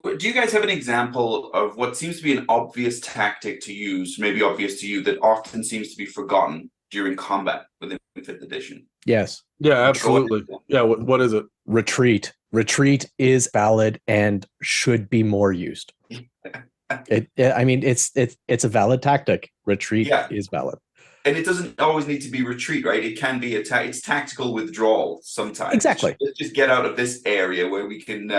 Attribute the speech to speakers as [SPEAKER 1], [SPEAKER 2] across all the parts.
[SPEAKER 1] Do you guys have an example of what seems to be an obvious tactic to use, maybe obvious to you, that often seems to be forgotten during combat within 5th edition?
[SPEAKER 2] Yes.
[SPEAKER 3] Yeah, absolutely. Yeah, what is it?
[SPEAKER 2] Retreat. Retreat is valid and should be more used. It's a valid tactic. Retreat is valid.
[SPEAKER 1] And it doesn't always need to be retreat, right? It can be it's tactical withdrawal sometimes.
[SPEAKER 2] Exactly.
[SPEAKER 1] Let's just get out of this area where we can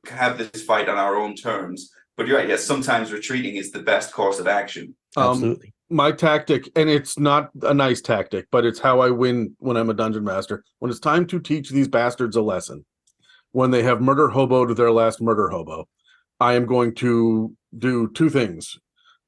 [SPEAKER 1] have this fight on our own terms. But you're right, yes, sometimes retreating is the best course of action.
[SPEAKER 2] Absolutely.
[SPEAKER 3] My tactic, and it's not a nice tactic, but it's how I win when I'm a dungeon master. When it's time to teach these bastards a lesson, when they have murder hoboed their last murder hobo, I am going to do two things.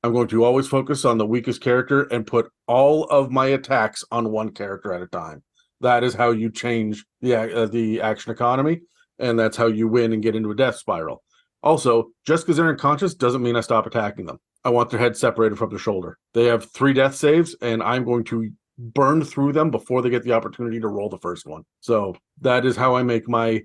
[SPEAKER 3] I'm going to always focus on the weakest character and put all of my attacks on one character at a time. That is how you change the action economy, and that's how you win and get into a death spiral. Also, just because they're unconscious doesn't mean I stop attacking them. I want their head separated from their shoulder. They have 3 death saves, and I'm going to burn through them before they get the opportunity to roll the first one. So that is how I make my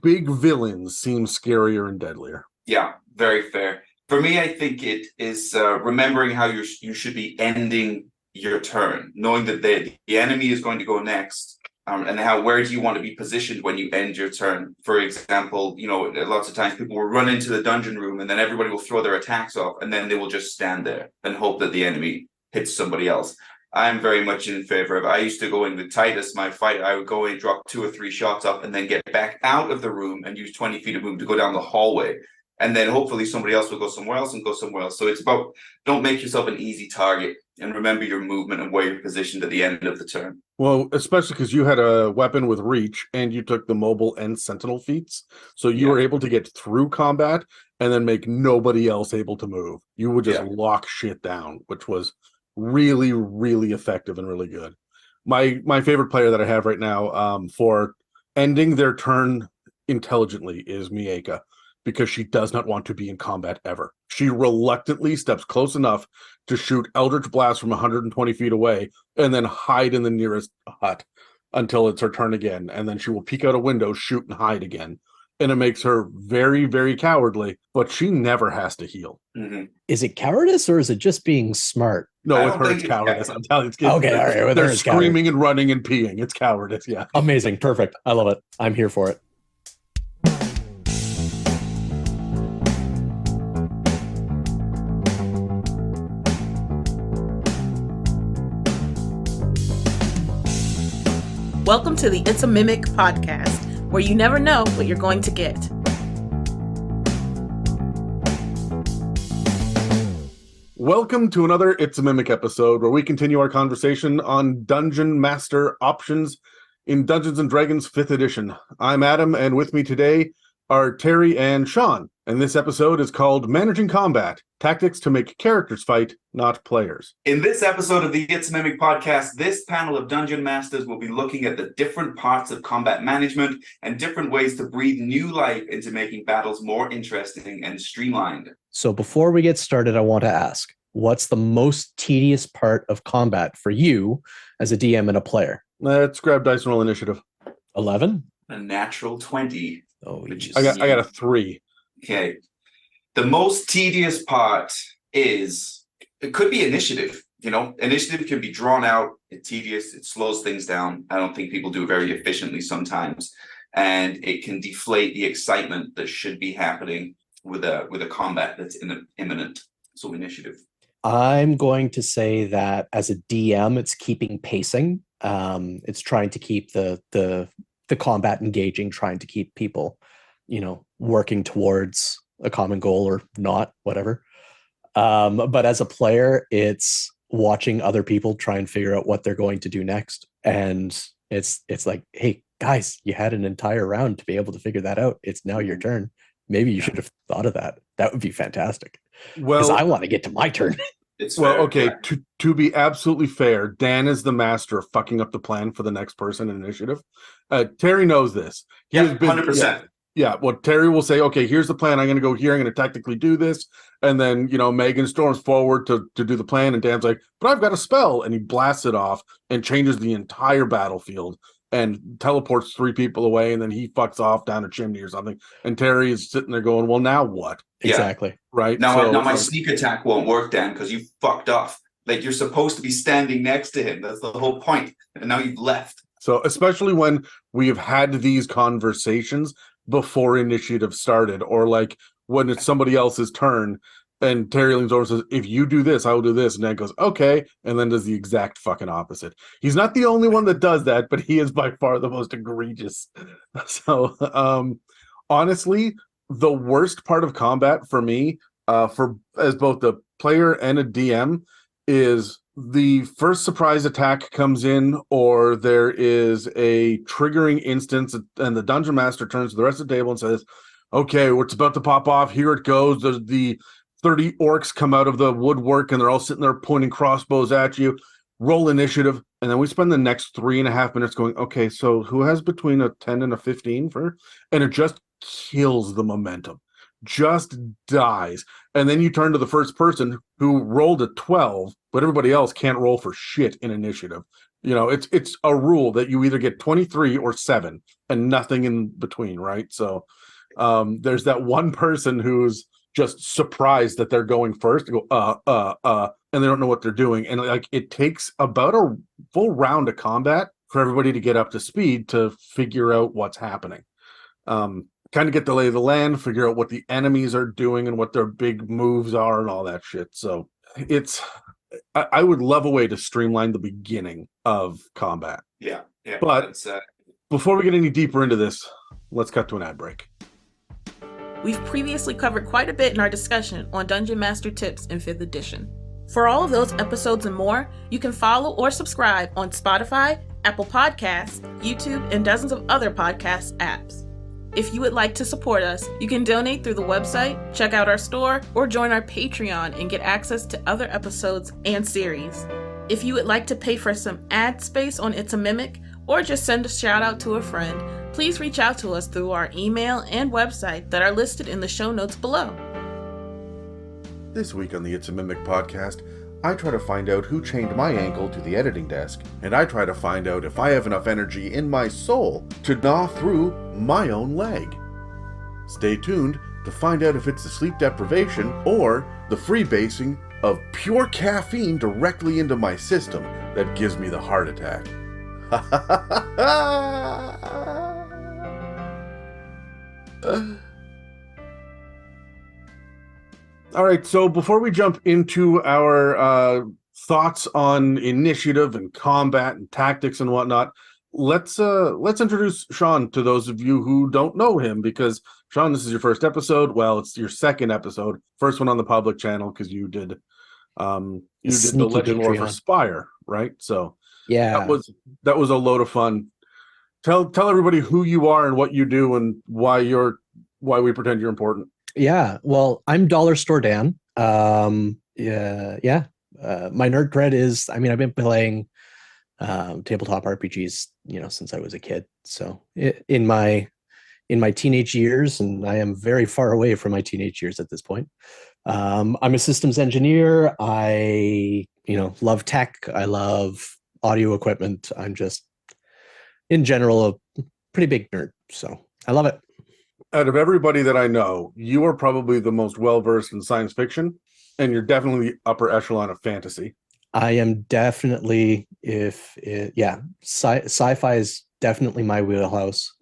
[SPEAKER 3] big villains seem scarier and deadlier.
[SPEAKER 1] Yeah, very fair. For me, I think it is remembering how you should be ending your turn, knowing that the enemy is going to go next, and where do you want to be positioned when you end your turn. For example, lots of times people will run into the dungeon room and then everybody will throw their attacks off, and then they will just stand there and hope that the enemy hits somebody else. I'm very much in favor of. I used to go in with Titus, my fight. I would go in, drop 2 or 3 shots up, and then get back out of the room and use 20 feet of movement to go down the hallway. And then hopefully somebody else will go somewhere else and go somewhere else. So it's about, don't make yourself an easy target, and remember your movement and where you're positioned at the end of the turn.
[SPEAKER 3] Well, especially because you had a weapon with reach and you took the mobile and sentinel feats. So you were able to get through combat and then make nobody else able to move. You would just lock shit down, which was really, really effective and really good. My favorite player that I have right now for ending their turn intelligently is Miaca, because she does not want to be in combat ever. She reluctantly steps close enough to shoot Eldritch Blast from 120 feet away and then hide in the nearest hut until it's her turn again. And then she will peek out a window, shoot, and hide again. And it makes her very, very cowardly, but she never has to heal.
[SPEAKER 1] Mm-hmm.
[SPEAKER 2] Is it cowardice or is it just being smart?
[SPEAKER 3] No, with her it's cowardice. I'm telling you,
[SPEAKER 2] okay, all right.
[SPEAKER 3] They're screaming and running and peeing. It's cowardice, yeah.
[SPEAKER 2] Amazing. Perfect. I love it. I'm here for it.
[SPEAKER 4] Welcome to the It's a Mimic podcast, where you never know what you're going to get.
[SPEAKER 3] Welcome to another It's a Mimic episode, where we continue our conversation on Dungeon Master options in Dungeons & Dragons 5th edition. I'm Adam, and with me today are Terry and Sean. And this episode is called Managing Combat, Tactics to Make Characters Fight, Not Players.
[SPEAKER 1] In this episode of the It's a Mimic podcast, this panel of Dungeon Masters will be looking at the different parts of combat management and different ways to breathe new life into making battles more interesting and streamlined.
[SPEAKER 2] So before we get started, I want to ask, what's the most tedious part of combat for you as a DM and a player?
[SPEAKER 3] Let's grab dice and roll initiative.
[SPEAKER 2] 11?
[SPEAKER 1] A natural 20.
[SPEAKER 2] Oh,
[SPEAKER 3] I got a 3.
[SPEAKER 1] Okay. The most tedious part it could be initiative. Initiative can be drawn out. It's tedious. It slows things down. I don't think people do it very efficiently sometimes. And it can deflate the excitement that should be happening with a combat that's imminent. So initiative.
[SPEAKER 2] I'm going to say that as a DM, it's keeping pacing. It's trying to keep the combat engaging, trying to keep people, working towards a common goal or not, whatever. But as a player, it's watching other people try and figure out what they're going to do next. And it's like, hey, guys, you had an entire round to be able to figure that out. It's now your turn. Maybe you should have thought of that. That would be fantastic. Because I want to get to my turn.
[SPEAKER 3] Okay. To be absolutely fair, Dan is the master of fucking up the plan for the next person in initiative. Terry knows this.
[SPEAKER 1] He has 100%.
[SPEAKER 3] Yeah, well, Terry will say, okay, here's the plan. I'm going to go here. I'm going to tactically do this. And then, Megan storms forward to do the plan. And Dan's like, but I've got a spell. And he blasts it off and changes the entire battlefield. and teleports 3 people away, and then he fucks off down a chimney or something. And Terry is sitting there going, well, now what?
[SPEAKER 2] Exactly.
[SPEAKER 3] Right.
[SPEAKER 1] Now my sneak attack won't work, Dan, because you fucked off. Like, you're supposed to be standing next to him. That's the whole point. And now you've left.
[SPEAKER 3] So especially when we have had these conversations before initiative started, or like when it's somebody else's turn and Terry leans over and says, if you do this, I will do this. And Dan goes, okay. And then does the exact fucking opposite. He's not the only one that does that, but he is by far the most egregious. So honestly, the worst part of combat for me, for as both a player and a DM, is the first surprise attack comes in, or there is a triggering instance, and the dungeon master turns to the rest of the table and says, okay, it's about to pop off. Here it goes. There's the 30 orcs come out of the woodwork, and they're all sitting there pointing crossbows at you. Roll initiative. And then we spend the next 3.5 minutes going, okay, so who has between a 10 and a 15 for? And it just kills the momentum. Just dies. And then you turn to the first person who rolled a 12, but everybody else can't roll for shit in initiative. It's a rule that you either get 23 or 7 and nothing in between, right? So there's that one person who's just surprised that they're going first, and go and they don't know what they're doing, and like it takes about a full round of combat for everybody to get up to speed to figure out what's happening. Kind of get the lay of the land, figure out what the enemies are doing and what their big moves are and all that shit. So I would love a way to streamline the beginning of combat.
[SPEAKER 1] Yeah.
[SPEAKER 3] But before we get any deeper into this, let's cut to an ad break.
[SPEAKER 4] We've previously covered quite a bit in our discussion on Dungeon Master Tips in 5th edition. For all of those episodes and more, you can follow or subscribe on Spotify, Apple Podcasts, YouTube, and dozens of other podcast apps. If you would like to support us, you can donate through the website, check out our store, or join our Patreon and get access to other episodes and series. If you would like to pay for some ad space on It's a Mimic, or just send a shout out to a friend, please reach out to us through our email and website that are listed in the show notes below.
[SPEAKER 3] This week on the It's a Mimic podcast, I try to find out who chained my ankle to the editing desk, and I try to find out if I have enough energy in my soul to gnaw through my own leg. Stay tuned to find out if it's the sleep deprivation or the freebasing of pure caffeine directly into my system that gives me the heart attack. All right, so before we jump into our thoughts on initiative and combat and tactics and whatnot, let's introduce Sean to those of you who don't know him, because Sean, this is your first episode. Well, it's your second episode, first one on the public channel, because you did the Legend War for Spire, right? So
[SPEAKER 2] yeah,
[SPEAKER 3] that was a load of fun. Tell everybody who you are and what you do and why we pretend you're important.
[SPEAKER 2] Yeah, well, I'm Dollar Store Dan. My nerd cred is, I've been playing tabletop RPGs, since I was a kid. So in my teenage years, and I am very far away from my teenage years at this point. I'm a systems engineer. I, love tech. I love audio equipment. I'm just, in general, a pretty big nerd. So I love it.
[SPEAKER 3] Out of everybody that I know, you are probably the most well-versed in science fiction, and you're definitely the upper echelon of fantasy.
[SPEAKER 2] I am definitely, sci-fi is definitely my wheelhouse.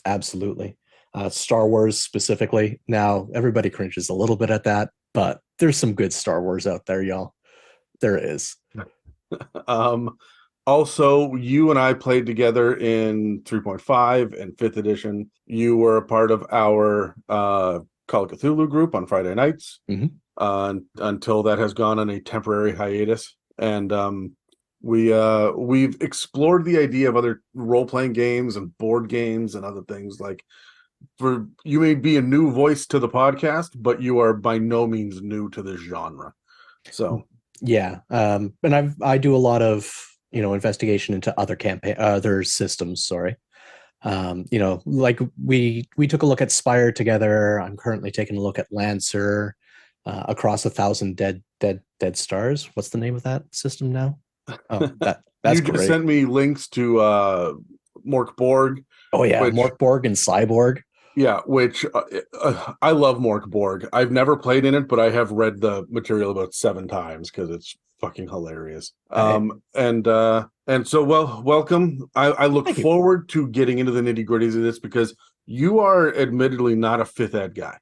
[SPEAKER 2] Absolutely. Star Wars specifically. Now, everybody cringes a little bit at that, but there's some good Star Wars out there, y'all. There is.
[SPEAKER 3] Also, you and I played together in 3.5 and 5th edition. You were a part of our Call of Cthulhu group on Friday nights, until that has gone on a temporary hiatus. And we've explored the idea of other role-playing games and board games and other things. Like, you may be a new voice to the podcast, but you are by no means new to this genre. So
[SPEAKER 2] yeah, and I do a lot of investigation into other systems. Sorry. Like we took a look at Spire together. I'm currently taking a look at Lancer, Across 1,000 Dead Stars. What's the name of that system now? Oh, that's
[SPEAKER 3] you just
[SPEAKER 2] great.
[SPEAKER 3] sent me links to Mork Borg.
[SPEAKER 2] Oh yeah,
[SPEAKER 3] which-
[SPEAKER 2] Morkborg and Cyborg.
[SPEAKER 3] Yeah, which I love Mork Borg. I've never played in it, but I have read the material about 7 times because it's fucking hilarious. And so welcome. I look
[SPEAKER 2] Thank you.
[SPEAKER 3] forward to getting into the nitty gritties of this because you are admittedly not a 5th ed guy.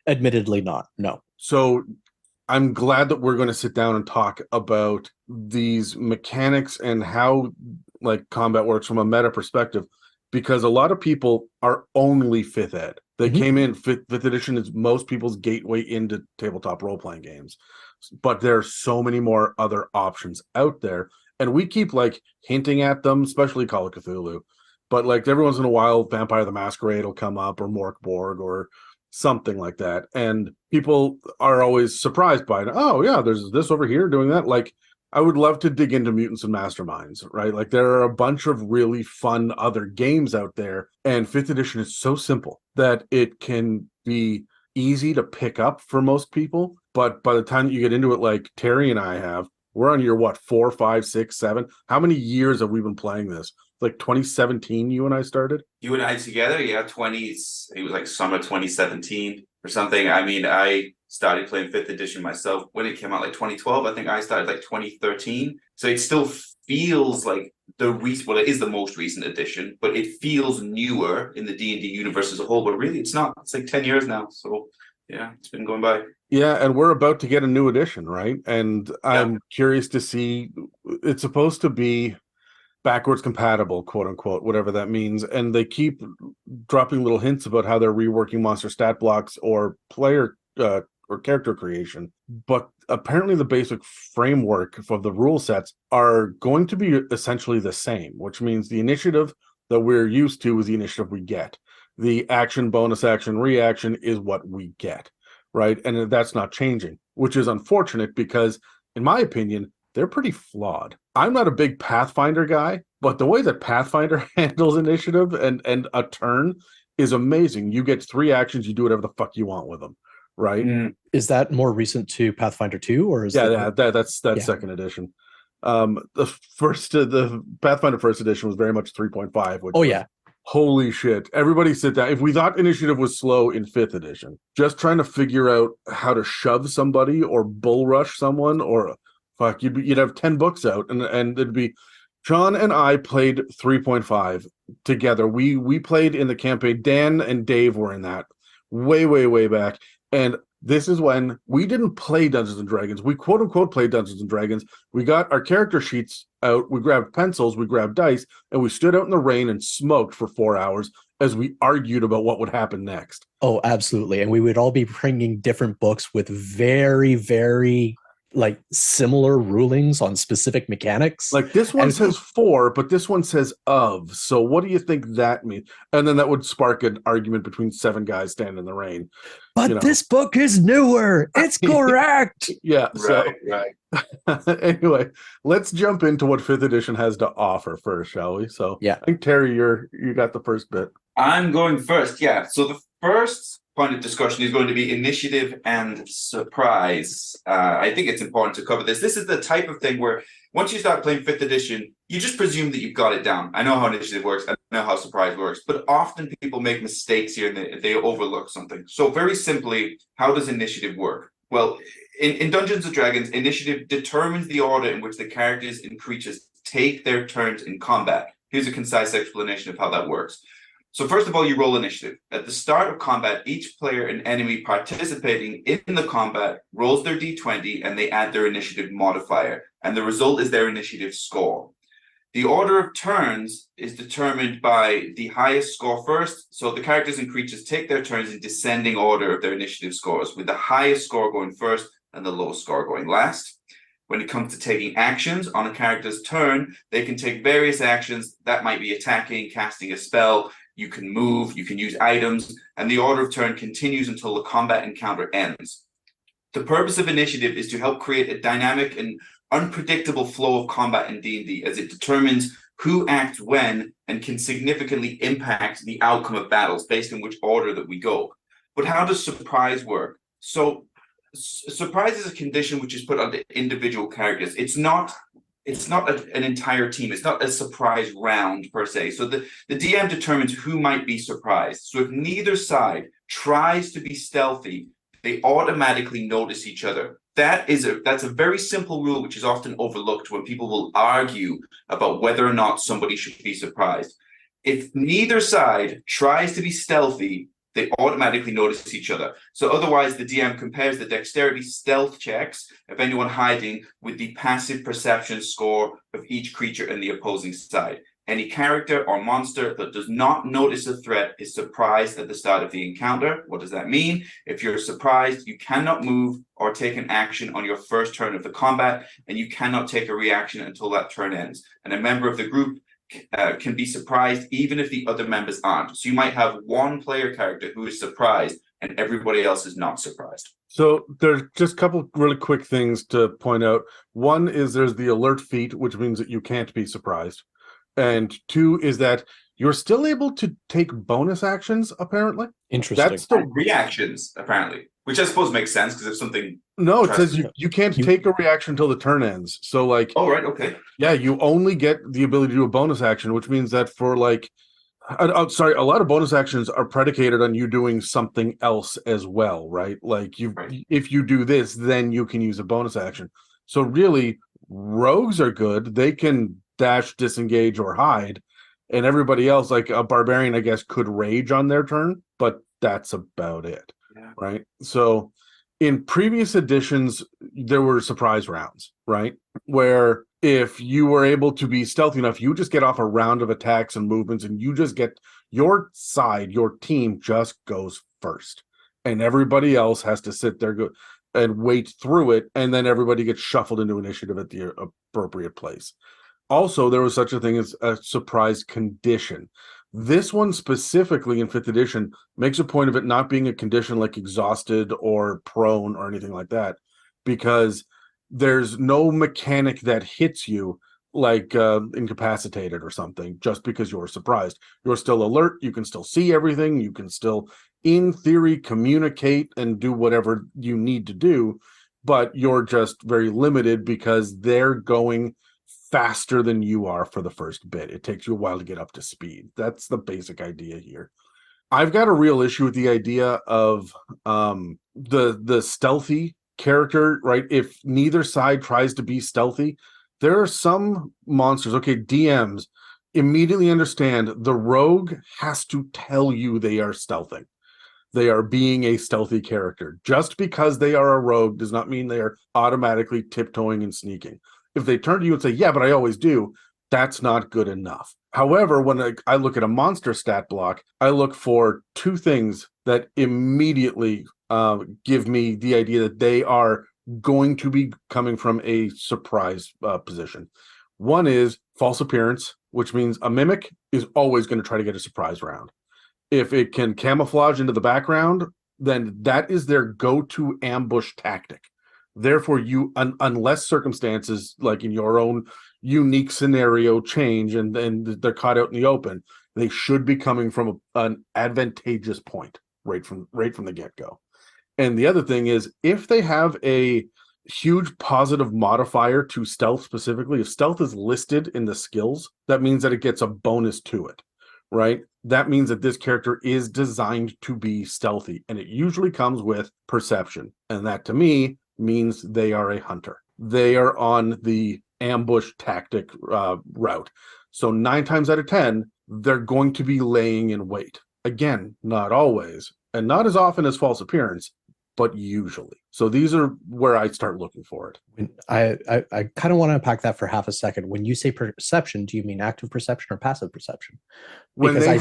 [SPEAKER 2] Admittedly not. No.
[SPEAKER 3] So I'm glad that we're going to sit down and talk about these mechanics and how like combat works from a meta perspective, because a lot of people are only 5th ed. They came in 5th edition is most people's gateway into tabletop role-playing games. But there are so many more other options out there. And we keep like hinting at them, especially Call of Cthulhu. But like every once in a while, Vampire the Masquerade will come up, or Mork Borg, or something like that. And people are always surprised by it. Oh yeah, there's this over here doing that. Like, I would love to dig into Mutants and Masterminds, right? Like there are a bunch of really fun other games out there, and 5th edition is so simple that it can be easy to pick up for most people. But by the time you get into it, like Terry and I have, we're on year 4, 5, 6, 7. How many years have we been playing this? Like 2017, you and I started?
[SPEAKER 1] You and I together, yeah, it was like summer 2017 or something. I mean, I started playing 5th edition myself when it came out, like 2012. I think I started like 2013. So it still feels like it is the most recent edition, but it feels newer in the D&D universe as a whole. But really, it's not. It's like 10 years now. So yeah, it's been going by.
[SPEAKER 3] Yeah, and we're about to get a new edition, right? And I'm curious to see, it's supposed to be backwards compatible, quote unquote, whatever that means. And they keep dropping little hints about how they're reworking monster stat blocks or player or character creation. But apparently the basic framework of the rule sets are going to be essentially the same, which means the initiative that we're used to is the initiative we get. The action, bonus action, reaction is what we get, right? And that's not changing, which is unfortunate because, in my opinion, they're pretty flawed. I'm not a big Pathfinder guy, but the way that Pathfinder handles initiative and a turn is amazing. You get 3 actions, you do whatever the fuck you want with them, right?
[SPEAKER 2] Is that more recent to Pathfinder 2, or is
[SPEAKER 3] that's 2nd edition. The Pathfinder 1st edition was very much 3.5. Which holy shit. Everybody sit down. If we thought initiative was slow in 5th edition, just trying to figure out how to shove somebody or bull rush someone, or fuck, you'd have 10 books out, and it'd be John and I played 3.5 together. We played in the campaign. Dan and Dave were in that way back. And this is when we didn't play Dungeons and Dragons. We quote unquote played Dungeons and Dragons. We got our character sheets out. We grabbed pencils. We grabbed dice, and we stood out in the rain and smoked for 4 hours as we argued about what would happen next.
[SPEAKER 2] Oh, absolutely. And we would all be bringing different books with very, very like similar rulings on specific mechanics.
[SPEAKER 3] Like this one says 4, but this one says of. So what do you think that means? And then that would spark an argument between 7 guys standing in the rain.
[SPEAKER 2] But this book is newer. It's correct.
[SPEAKER 3] Yeah.
[SPEAKER 1] Right.
[SPEAKER 3] Anyway, let's jump into what 5th edition has to offer first, shall we? So
[SPEAKER 2] yeah,
[SPEAKER 3] I think Terry, you got the first bit.
[SPEAKER 1] I'm going first. Yeah. So the first point of discussion is going to be initiative and surprise. I think it's important to cover this. This is the type of thing where once you start playing 5th edition, you just presume that you've got it down. I know how initiative works. I know how surprise works. But often people make mistakes here and they overlook something. So very simply, how does initiative work? Well, in Dungeons & Dragons, initiative determines the order in which the characters and creatures take their turns in combat. Here's a concise explanation of how that works. So first of all, you roll initiative. At the start of combat, each player and enemy participating in the combat rolls their d20 and they add their initiative modifier. And the result is their initiative score. The order of turns is determined by the highest score first. So the characters and creatures take their turns in descending order of their initiative scores, with the highest score going first and the lowest score going last. When it comes to taking actions on a character's turn, they can take various actions. That might be attacking, casting a spell. You can move, you can use items, and the order of turn continues until the combat encounter ends. The purpose of initiative is to help create a dynamic and unpredictable flow of combat in D&D, as it determines who acts when and can significantly impact the outcome of battles based on which order that we go. But how does surprise work? So surprise is a condition which is put onto individual characters. It's not it's not an entire team. It's not a surprise round per se. So the DM determines who might be surprised. So if neither side tries to be stealthy, they automatically notice each other. That's a very simple rule, which is often overlooked when people will argue about whether or not somebody should be surprised. If neither side tries to be stealthy, they automatically notice each other. So otherwise, the DM compares the dexterity stealth checks of anyone hiding with the passive perception score of each creature in the opposing side. Any character or monster that does not notice a threat is surprised at the start of the encounter. What does that mean? If you're surprised, you cannot move or take an action on your first turn of the combat, and you cannot take a reaction until that turn ends. And a member of the group can be surprised even if the other members aren't. So you might have one player character who is surprised and everybody else is not surprised.
[SPEAKER 3] So there's just a couple really quick things to point out. One is there's the alert feat, which means that you can't be surprised. And two is that you're still able to take bonus actions, apparently.
[SPEAKER 2] Interesting.
[SPEAKER 3] That's the
[SPEAKER 1] reactions, apparently, which I suppose makes sense because if something...
[SPEAKER 3] No, it says you can't take a reaction until the turn ends. So, like...
[SPEAKER 1] Oh, right, okay.
[SPEAKER 3] Yeah, you only get the ability to do a bonus action, which means that for, like... a lot of bonus actions are predicated on you doing something else as well, right? Like, if you do this, then you can use a bonus action. So, really, rogues are good. They can dash, disengage, or hide. And everybody else, like a barbarian, I guess, could rage on their turn, but that's about it, right? So in previous editions, there were surprise rounds, right? Where if you were able to be stealthy enough, you just get off a round of attacks and movements, and you just get your side, your team just goes first. And everybody else has to sit there and wait through it, and then everybody gets shuffled into initiative at the appropriate place. Also, there was such a thing as a surprise condition. This one specifically in 5th edition makes a point of it not being a condition like exhausted or prone or anything like that, because there's no mechanic that hits you like incapacitated or something just because you're surprised. You're still alert. You can still see everything. You can still, in theory, communicate and do whatever you need to do, but you're just very limited because they're going faster than you are for the first bit. It takes you a while to get up to speed. That's the basic idea here. I've got a real issue with the idea of the stealthy character, right? If neither side tries to be stealthy, there are some monsters, okay, DMs immediately understand the rogue has to tell you they are stealthing. They are being a stealthy character. Just because they are a rogue does not mean they are automatically tiptoeing and sneaking. If they turn to you and say, yeah, but I always do, that's not good enough. However, when I look at a monster stat block, I look for two things that immediately give me the idea that they are going to be coming from a surprise position. One is false appearance, which means a mimic is always going to try to get a surprise round. If it can camouflage into the background, then that is their go-to ambush tactic. Therefore, unless circumstances like in your own unique scenario change and they're caught out in the open, they should be coming from an advantageous point right from the get-go. And the other thing is, if they have a huge positive modifier to stealth specifically, if stealth is listed in the skills, that means that it gets a bonus to it, right? That means that this character is designed to be stealthy, and it usually comes with perception. And that, to me, means they are a hunter. They are on the ambush tactic route. So 9 times out of 10, they're going to be laying in wait. Again, not always, and not as often as false appearance, but usually. So these are where I start looking for it.
[SPEAKER 2] I kind of want to unpack that for half a second. When you say perception, do you mean active perception or passive perception?
[SPEAKER 3] When they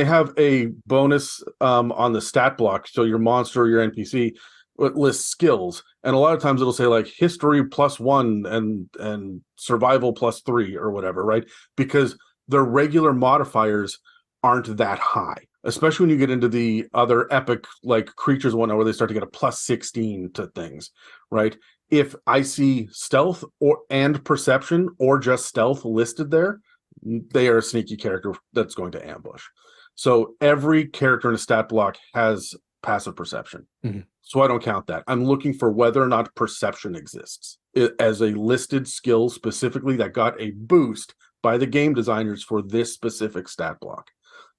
[SPEAKER 3] have a bonus on the stat block, so your monster or your NPC, it lists skills, and a lot of times it'll say like history +1 and survival +3 or whatever, right? Because their regular modifiers aren't that high, especially when you get into the other epic like creatures one where they start to get a +16 to things, right? If I see stealth and perception or just stealth listed there, they are a sneaky character that's going to ambush. So every character in a stat block has passive perception.
[SPEAKER 2] Mhm.
[SPEAKER 3] So I don't count that. I'm looking for whether or not perception exists as a listed skill specifically that got a boost by the game designers for this specific stat block.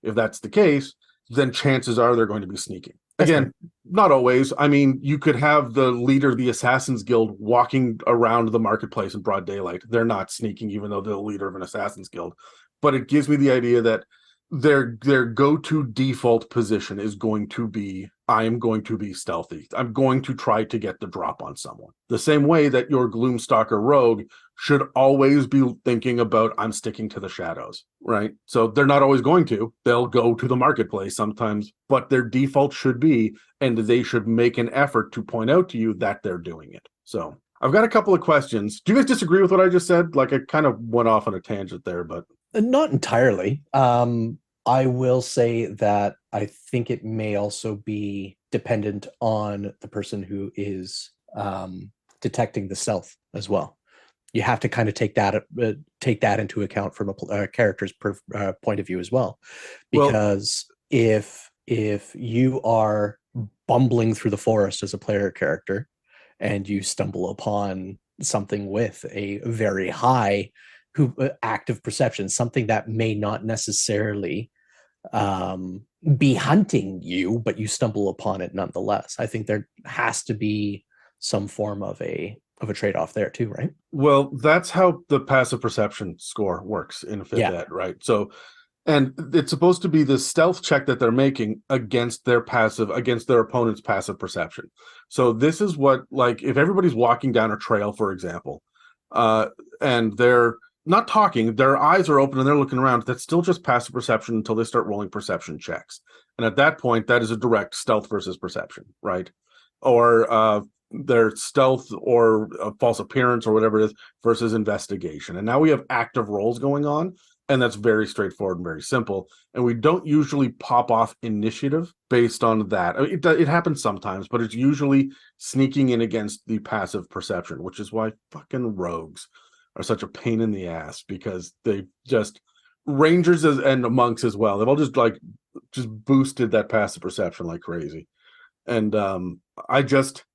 [SPEAKER 3] If that's the case, then chances are they're going to be sneaking. Again, not always. I mean, you could have the leader of the Assassin's Guild walking around the marketplace in broad daylight. They're not sneaking, even though they're the leader of an Assassin's Guild. But it gives me the idea that their go-to default position is going to be, I am going to be stealthy. I'm going to try to get the drop on someone. The same way that your Gloomstalker rogue should always be thinking about, I'm sticking to the shadows, right? So they're not always going to. They'll go to the marketplace sometimes, but their default should be, and they should make an effort to point out to you that they're doing it. So I've got a couple of questions. Do you guys disagree with what I just said? Like, I kind of went off on a tangent there, but...
[SPEAKER 2] Not entirely. I will say that I think it may also be dependent on the person who is detecting the stealth as well. You have to kind of take that into account from a character's point of view as well, because if you are bumbling through the forest as a player character and you stumble upon something with a very high active perception, something that may not necessarily be hunting you, but you stumble upon it nonetheless, I think there has to be some form of a trade-off there too, right?
[SPEAKER 3] Well, that's how the passive perception score works in 5th ed, right? So, and it's supposed to be the stealth check that they're making against their opponent's passive perception. So this is what, like, if everybody's walking down a trail, for example, and they're not talking, their eyes are open and they're looking around, that's still just passive perception until they start rolling perception checks. And at that point, that is a direct stealth versus perception, right? Or their stealth or false appearance or whatever it is versus investigation. And now we have active rolls going on, and that's very straightforward and very simple. And we don't usually pop off initiative based on that. It happens sometimes, but it's usually sneaking in against the passive perception, which is why fucking rogues are such a pain in the ass, because they just, rangers and monks as well, they've all just boosted that passive perception like crazy. And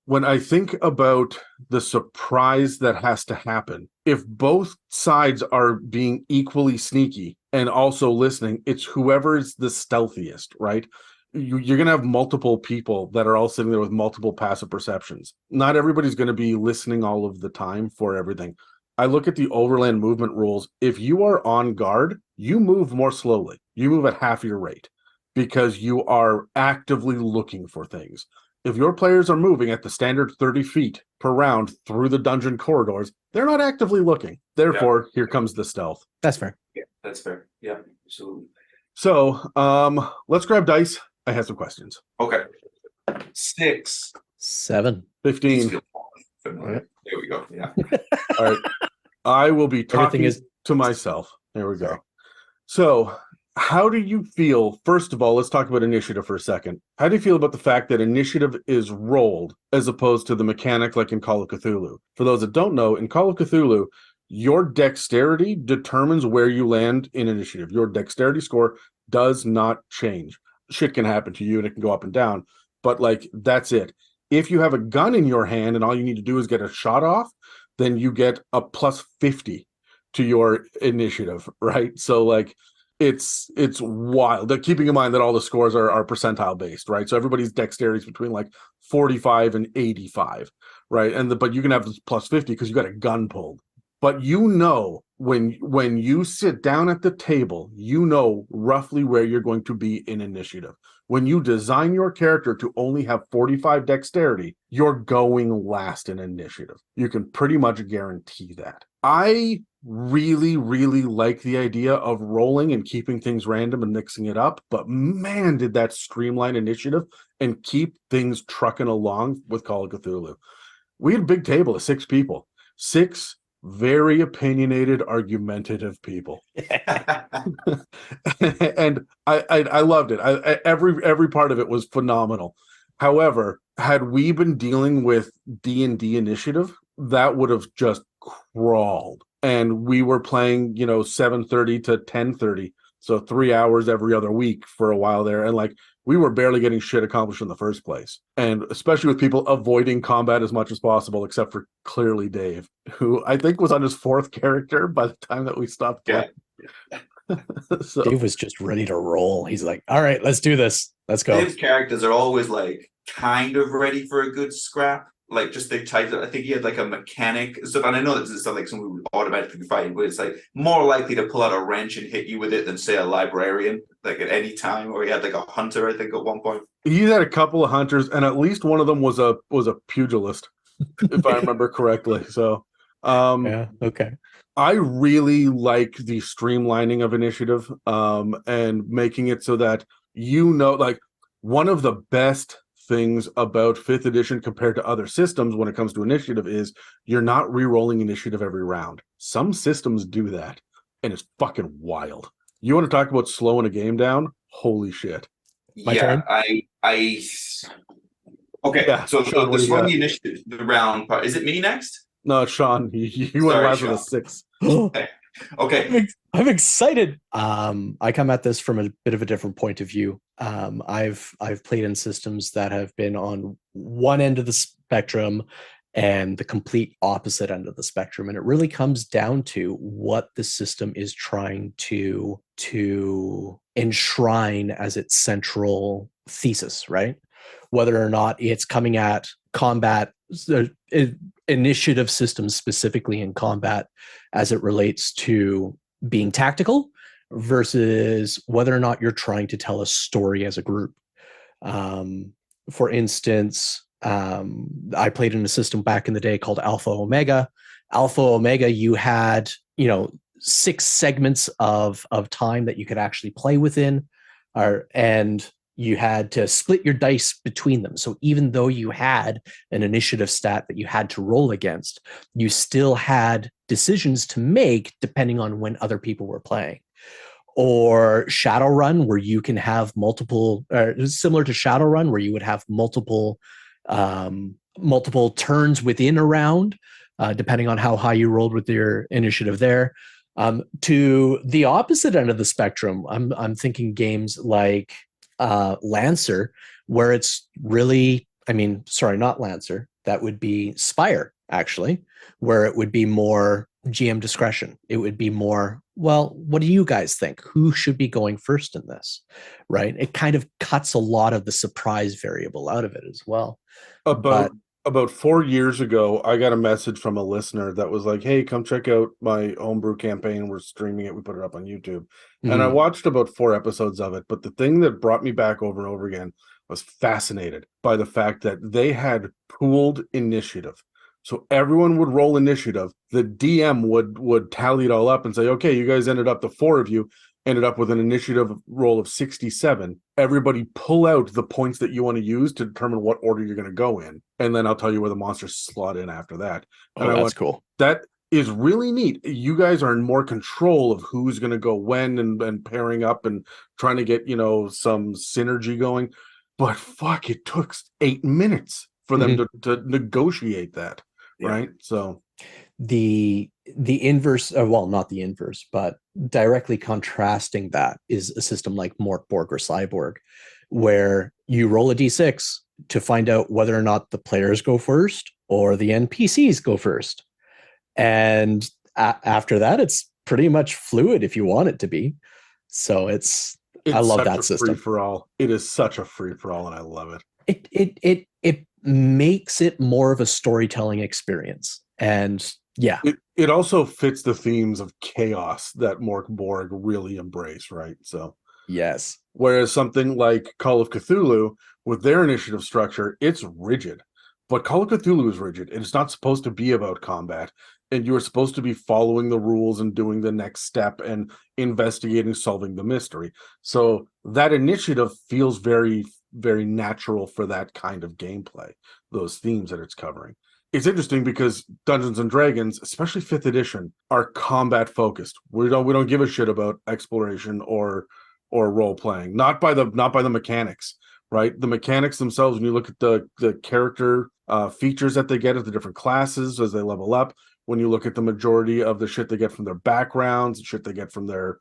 [SPEAKER 3] when I think about the surprise that has to happen, if both sides are being equally sneaky and also listening, it's whoever's the stealthiest, right? You're going to have multiple people that are all sitting there with multiple passive perceptions. Not everybody's going to be listening all of the time for everything. I look at the overland movement rules. If you are on guard, you move more slowly. You move at half your rate because you are actively looking for things. If your players are moving at the standard 30 feet per round through the dungeon corridors, they're not actively looking. Therefore, here comes the stealth.
[SPEAKER 2] That's fair.
[SPEAKER 1] Yeah, that's fair. Yeah, absolutely.
[SPEAKER 3] So, let's grab dice. I have some questions.
[SPEAKER 1] Okay. 6.
[SPEAKER 2] 7.
[SPEAKER 3] 15.
[SPEAKER 1] There we go. Yeah.
[SPEAKER 3] All right. I will be talking
[SPEAKER 2] Everything is
[SPEAKER 3] to myself. There we go. So, how do you feel? First of all, let's talk about initiative for a second. How do you feel about the fact that initiative is rolled as opposed to the mechanic like in Call of Cthulhu? For those that don't know, in Call of Cthulhu, your dexterity determines where you land in initiative. Your dexterity score does not change. Shit can happen to you and it can go up and down, but that's it. If you have a gun in your hand and all you need to do is get a shot off, then you get a plus 50 to your initiative, right? So it's wild. Keeping in mind that all the scores are percentile based, right? So everybody's dexterity is between 45 and 85, right? But you can have this plus 50 because you got a gun pulled. But when you sit down at the table, you know roughly where you're going to be in initiative. When you design your character to only have 45 dexterity, you're going last in initiative. You can pretty much guarantee that. I really, really like the idea of rolling and keeping things random and mixing it up, but man, did that streamline initiative and keep things trucking along with Call of Cthulhu. We had a big table of 6 people. 6 very opinionated, argumentative people. And I loved it. Every part of it was phenomenal. However, had we been dealing with D&D initiative, that would have just crawled. And we were playing, 7:30 to 10:30. So 3 hours every other week for a while there. And like, we were barely getting shit accomplished in the first place. And especially with people avoiding combat as much as possible, except for clearly Dave, who I think was on his 4th character by the time that we stopped playing. So,
[SPEAKER 2] Dave was just ready to roll. He's like, all right, let's do this. Let's go.
[SPEAKER 1] Dave's characters are always like kind of ready for a good scrap. Like just the type of, I think he had like a mechanic stuff, and I know this is not like someone who would automatically be fighting, but it's like more likely to pull out a wrench and hit you with it than say a librarian, like at any time. Or he had like a hunter, I think, at one point.
[SPEAKER 3] he had a couple of hunters, and at least one of them was a pugilist, if I remember correctly. So
[SPEAKER 2] Yeah. Okay.
[SPEAKER 3] I really like the streamlining of initiative, and making it so that, like, one of the best things about 5th edition compared to other systems when it comes to initiative is you're not re-rolling initiative every round. Some systems do that, and it's fucking wild. You want to talk about slowing a game down? Holy shit.
[SPEAKER 2] My turn?
[SPEAKER 1] Okay,
[SPEAKER 3] Yeah,
[SPEAKER 1] so
[SPEAKER 3] Sean, what
[SPEAKER 1] the
[SPEAKER 3] do you
[SPEAKER 1] slowing
[SPEAKER 3] got?
[SPEAKER 1] the initiative, the round part. Is it me next?
[SPEAKER 3] No, Sean, you went
[SPEAKER 1] Sorry,
[SPEAKER 3] last with a
[SPEAKER 1] Sean.
[SPEAKER 3] 6.
[SPEAKER 1] Okay.
[SPEAKER 2] I'm excited. I come at this from a bit of a different point of view. I've played in systems that have been on one end of the spectrum and the complete opposite end of the spectrum, and it really comes down to what the system is trying to enshrine as its central thesis, right? Whether or not it's coming at combat, initiative systems specifically in combat as it relates to being tactical versus whether or not you're trying to tell a story as a group. For instance, I played in a system back in the day called Alpha Omega. Alpha Omega, you had, 6 segments of time that you could actually play within, and you had to split your dice between them. So even though you had an initiative stat that you had to roll against, you still had decisions to make depending on when other people were playing. Or Shadowrun, where you can have multiple, similar to Shadowrun, where you would have multiple turns within a round, depending on how high you rolled with your initiative there. To the opposite end of the spectrum, I'm thinking games like Lancer, where it's really, not Lancer, that would be Spire, actually, where it would be more GM discretion. It would be more, well, what do you guys think? Who should be going first in this, right? It kind of cuts a lot of the surprise variable out of it as well.
[SPEAKER 3] About 4 years ago, I got a message from a listener that was like, hey, come check out my homebrew campaign. We're streaming it. We put it up on YouTube.
[SPEAKER 2] Mm-hmm.
[SPEAKER 3] And I watched about 4 episodes of it. But the thing that brought me back over and over again was fascinated by the fact that they had pooled initiative. So everyone would roll initiative. The DM would tally it all up and say, okay, you guys ended up, the 4 of you ended up with an initiative roll of 67. Everybody pull out the points that you want to use to determine what order you're going to go in. And then I'll tell you where the monsters slot in after that. And
[SPEAKER 2] that's cool.
[SPEAKER 3] That is really neat. You guys are in more control of who's going to go when and pairing up and trying to get, some synergy going. But fuck, it took 8 minutes for them to negotiate that. Yeah. Right. So
[SPEAKER 2] the inverse, not the inverse, but directly contrasting that is a system like Morkborg or Cyborg, where you roll a d6 to find out whether or not the players go first or the NPCs go first. And after that, it's pretty much fluid if you want it to be. So I love that system.
[SPEAKER 3] Free for all. It is such a free for all, and I love it.
[SPEAKER 2] It makes it more of a storytelling experience. And yeah,
[SPEAKER 3] it also fits the themes of chaos that Morkborg really embrace, right? So
[SPEAKER 2] yes.
[SPEAKER 3] Whereas something like Call of Cthulhu, with their initiative structure, it's rigid. But Call of Cthulhu is rigid, and it's not supposed to be about combat. And you are supposed to be following the rules and doing the next step and investigating, solving the mystery. So that initiative feels very, very natural for that kind of gameplay, those themes that it's covering. It's interesting because Dungeons and Dragons, especially 5th edition, are combat focused. We don't give a shit about exploration or role playing. Not by the mechanics, right? The mechanics themselves, when you look at the character features that they get at the different classes as they level up, when you look at the majority of the shit they get from their backgrounds, shit they get from their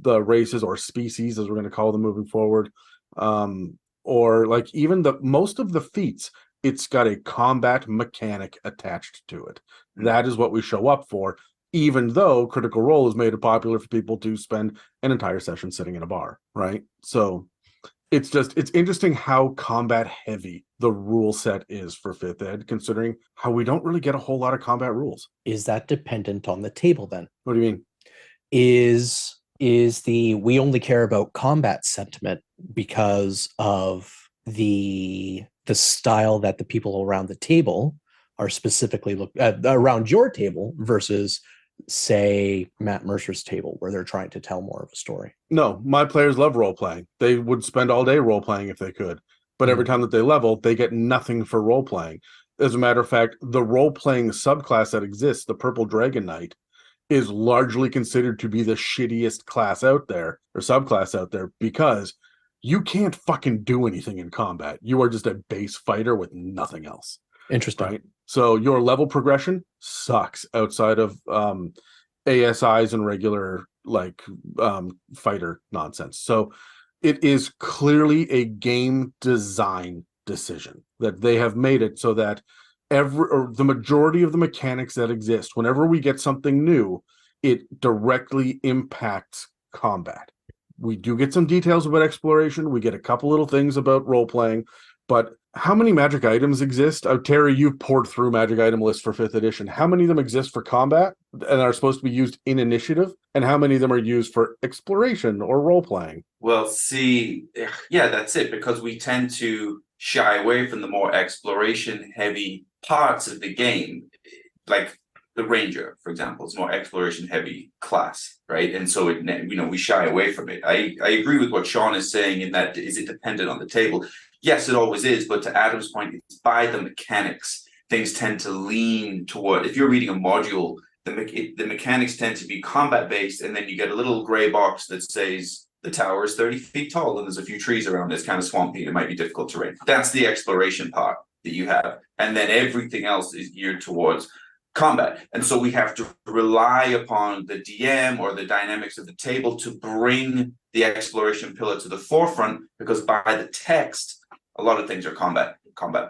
[SPEAKER 3] the races or species, as we're going to call them moving forward, or like even the most of the feats, it's got a combat mechanic attached to it. That is what we show up for, even though Critical Role has made it popular for people to spend an entire session sitting in a bar, right? So it's interesting how combat heavy the rule set is for 5th ed, considering how we don't really get a whole lot of combat rules.
[SPEAKER 2] Is that dependent on the table then?
[SPEAKER 3] What do you mean?
[SPEAKER 2] Is the we only care about combat sentiment because of the style that the people around the table are specifically around your table versus, say, Matt Mercer's table, where they're trying to tell more of a story?
[SPEAKER 3] No, my players love role playing. They would spend all day role playing if they could, but every time that they level, they get nothing for role playing. As a matter of fact, the role playing subclass that exists, the Purple Dragon Knight, is largely considered to be the shittiest class out there, or subclass out there, because you can't fucking do anything in combat. You are just a base fighter with nothing else.
[SPEAKER 2] Interesting.
[SPEAKER 3] Right? So your level progression sucks outside of ASIs and regular fighter nonsense. So it is clearly a game design decision that they have made it so that the majority of the mechanics that exist, whenever we get something new, it directly impacts combat. We do get some details about exploration. We get a couple little things about role playing, but how many magic items exist? Terry, you've poured through magic item lists for 5th edition. How many of them exist for combat and are supposed to be used in initiative? And how many of them are used for exploration or role playing?
[SPEAKER 1] Well, see, yeah, that's it, because we tend to shy away from the more exploration heavy parts of the game. Like the Ranger, for example, is more exploration heavy class, right? And so we shy away from it. I agree with what Sean is saying in that, is it dependent on the table? Yes, it always is, but to Adam's point, it's by the mechanics. Things tend to lean toward, if you're reading a module, the mechanics tend to be combat based, and then you get a little gray box that says the tower is 30 feet tall and there's a few trees around it. It's kind of swampy. It might be difficult terrain. That's the exploration part that you have. And then everything else is geared towards combat. And so we have to rely upon the DM or the dynamics of the table to bring the exploration pillar to the forefront, because by the text, a lot of things are combat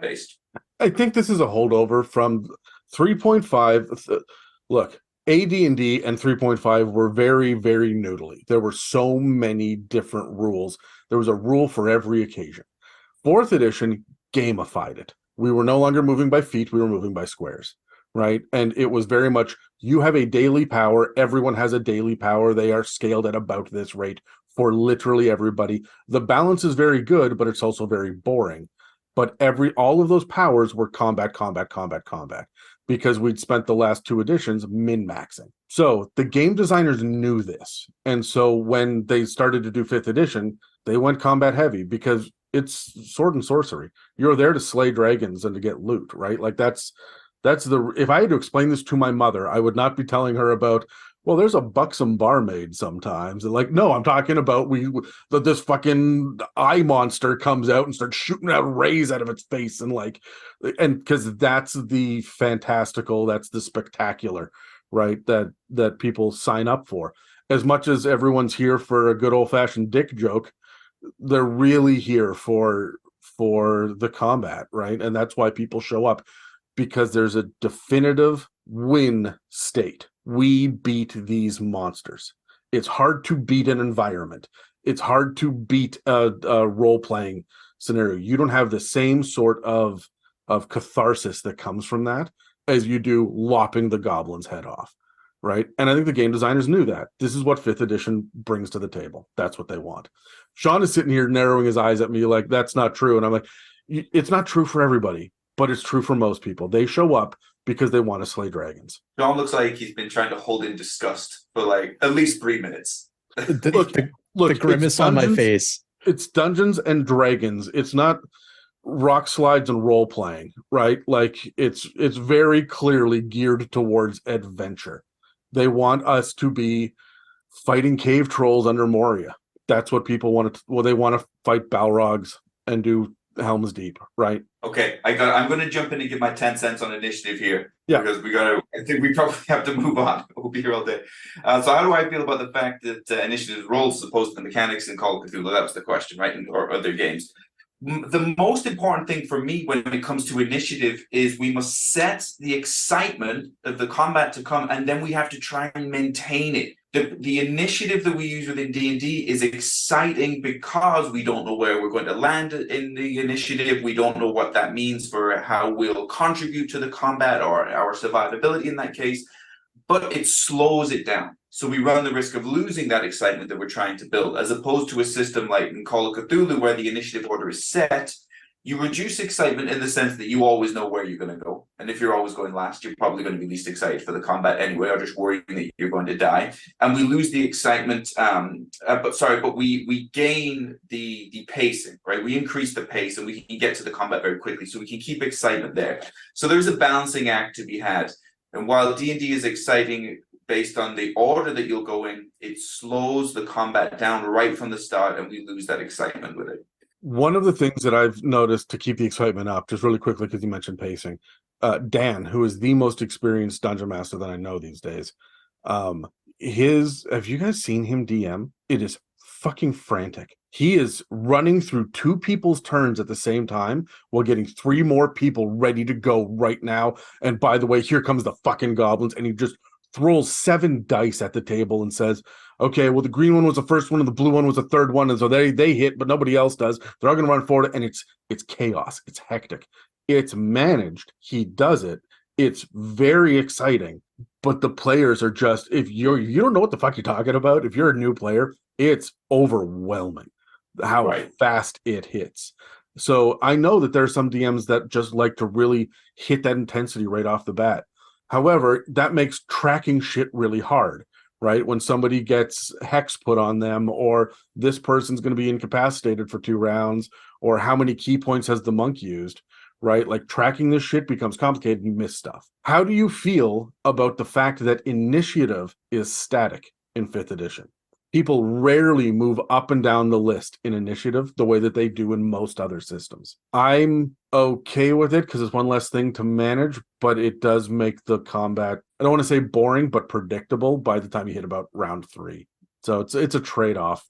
[SPEAKER 1] based.
[SPEAKER 3] I think this is a holdover from 3.5. Look, AD&D and 3.5 were very, very noodly. There were so many different rules. There was a rule for every occasion. 4th edition gamified it. We were no longer moving by feet, we were moving by squares, right? And it was very much, you have a daily power, everyone has a daily power, they are scaled at about this rate for literally everybody. The balance is very good, but it's also very boring. But all of those powers were combat, because we'd spent the last 2 editions min-maxing. So the game designers knew this. And so when they started to do 5th edition, they went combat heavy, because it's sword and sorcery. You're there to slay dragons and to get loot, right? Like that's if I had to explain this to my mother, I would not be telling her about, well, there's a buxom barmaid sometimes. And no, I'm talking about this fucking eye monster comes out and starts shooting out rays out of its face, and because that's the fantastical, that's the spectacular, right? That people sign up for. As much as everyone's here for a good old fashioned dick joke, they're really here for the combat, right? And that's why people show up, because there's a definitive win state. We beat these monsters. It's hard to beat an environment. It's hard to beat a role-playing scenario. You don't have the same sort of catharsis that comes from that as you do lopping the goblin's head off, right? And I think the game designers knew that. This is what 5th edition brings to the table. That's what they want. Sean is sitting here narrowing his eyes at me like, that's not true. And I'm like, it's not true for everybody, but it's true for most people. They show up because they want to slay dragons.
[SPEAKER 1] Sean looks like he's been trying to hold in disgust for at least 3 minutes.
[SPEAKER 3] Look,
[SPEAKER 2] the grimace on my face.
[SPEAKER 3] It's Dungeons and Dragons. It's not rock slides and role playing, right? It's very clearly geared towards adventure. They want us to be fighting cave trolls under Moria. That's what people want to. Well, they want to fight Balrogs and do Helm's Deep, right?
[SPEAKER 1] Okay, I'm going to jump in and give my 10 cents on initiative here.
[SPEAKER 3] Yeah.
[SPEAKER 1] Because I think we probably have to move on. We'll be here all day. So how do I feel about the fact that initiative roles as opposed to the mechanics in Call of Cthulhu? That was the question, right? Or other games. The most important thing for me when it comes to initiative is we must set the excitement of the combat to come, and then we have to try and maintain it. The initiative that we use within D&D is exciting because we don't know where we're going to land in the initiative. We don't know what that means for how we'll contribute to the combat or our survivability in that case, but it slows it down. So we run the risk of losing that excitement that we're trying to build, as opposed to a system like in Call of Cthulhu where the initiative order is set. You reduce excitement in the sense that you always know where you're going to go. And if you're always going last, you're probably going to be least excited for the combat anyway, or just worrying that you're going to die. And we lose the excitement, but we gain the pacing, right? We increase the pace and we can get to the combat very quickly, so we can keep excitement there. So there's a balancing act to be had. And while D&D is exciting based on the order that you'll go in, it slows the combat down right from the start, and we lose that excitement with it.
[SPEAKER 3] One of the things that I've noticed to keep the excitement up, just really quickly, because you mentioned pacing, Dan, who is the most experienced dungeon master that I know these days, have you guys seen him DM? It is fucking frantic. He is running through 2 people's turns at the same time while getting 3 more people ready to go right now. And by the way, here comes the fucking goblins, and he just throws 7 dice at the table and says, okay, well, the green one was the first one and the blue one was the third one, and so they hit, but nobody else does. They're all going to run forward, and it's chaos. It's hectic. It's managed. He does it. It's very exciting, but the players are just, if you don't know what the fuck you're talking about, if you're a new player, it's overwhelming how fast it hits. So I know that there are some DMs that just like to really hit that intensity right off the bat. However, that makes tracking shit really hard, right? When somebody gets hex put on them, or this person's going to be incapacitated for 2 rounds, or how many key points has the monk used, right? Like, tracking this shit becomes complicated and you miss stuff. How do you feel about the fact that initiative is static in 5th edition? People rarely move up and down the list in initiative the way that they do in most other systems. I'm okay with it because it's one less thing to manage, but it does make the combat, I don't want to say boring, but predictable by the time you hit about round 3. So it's a trade-off.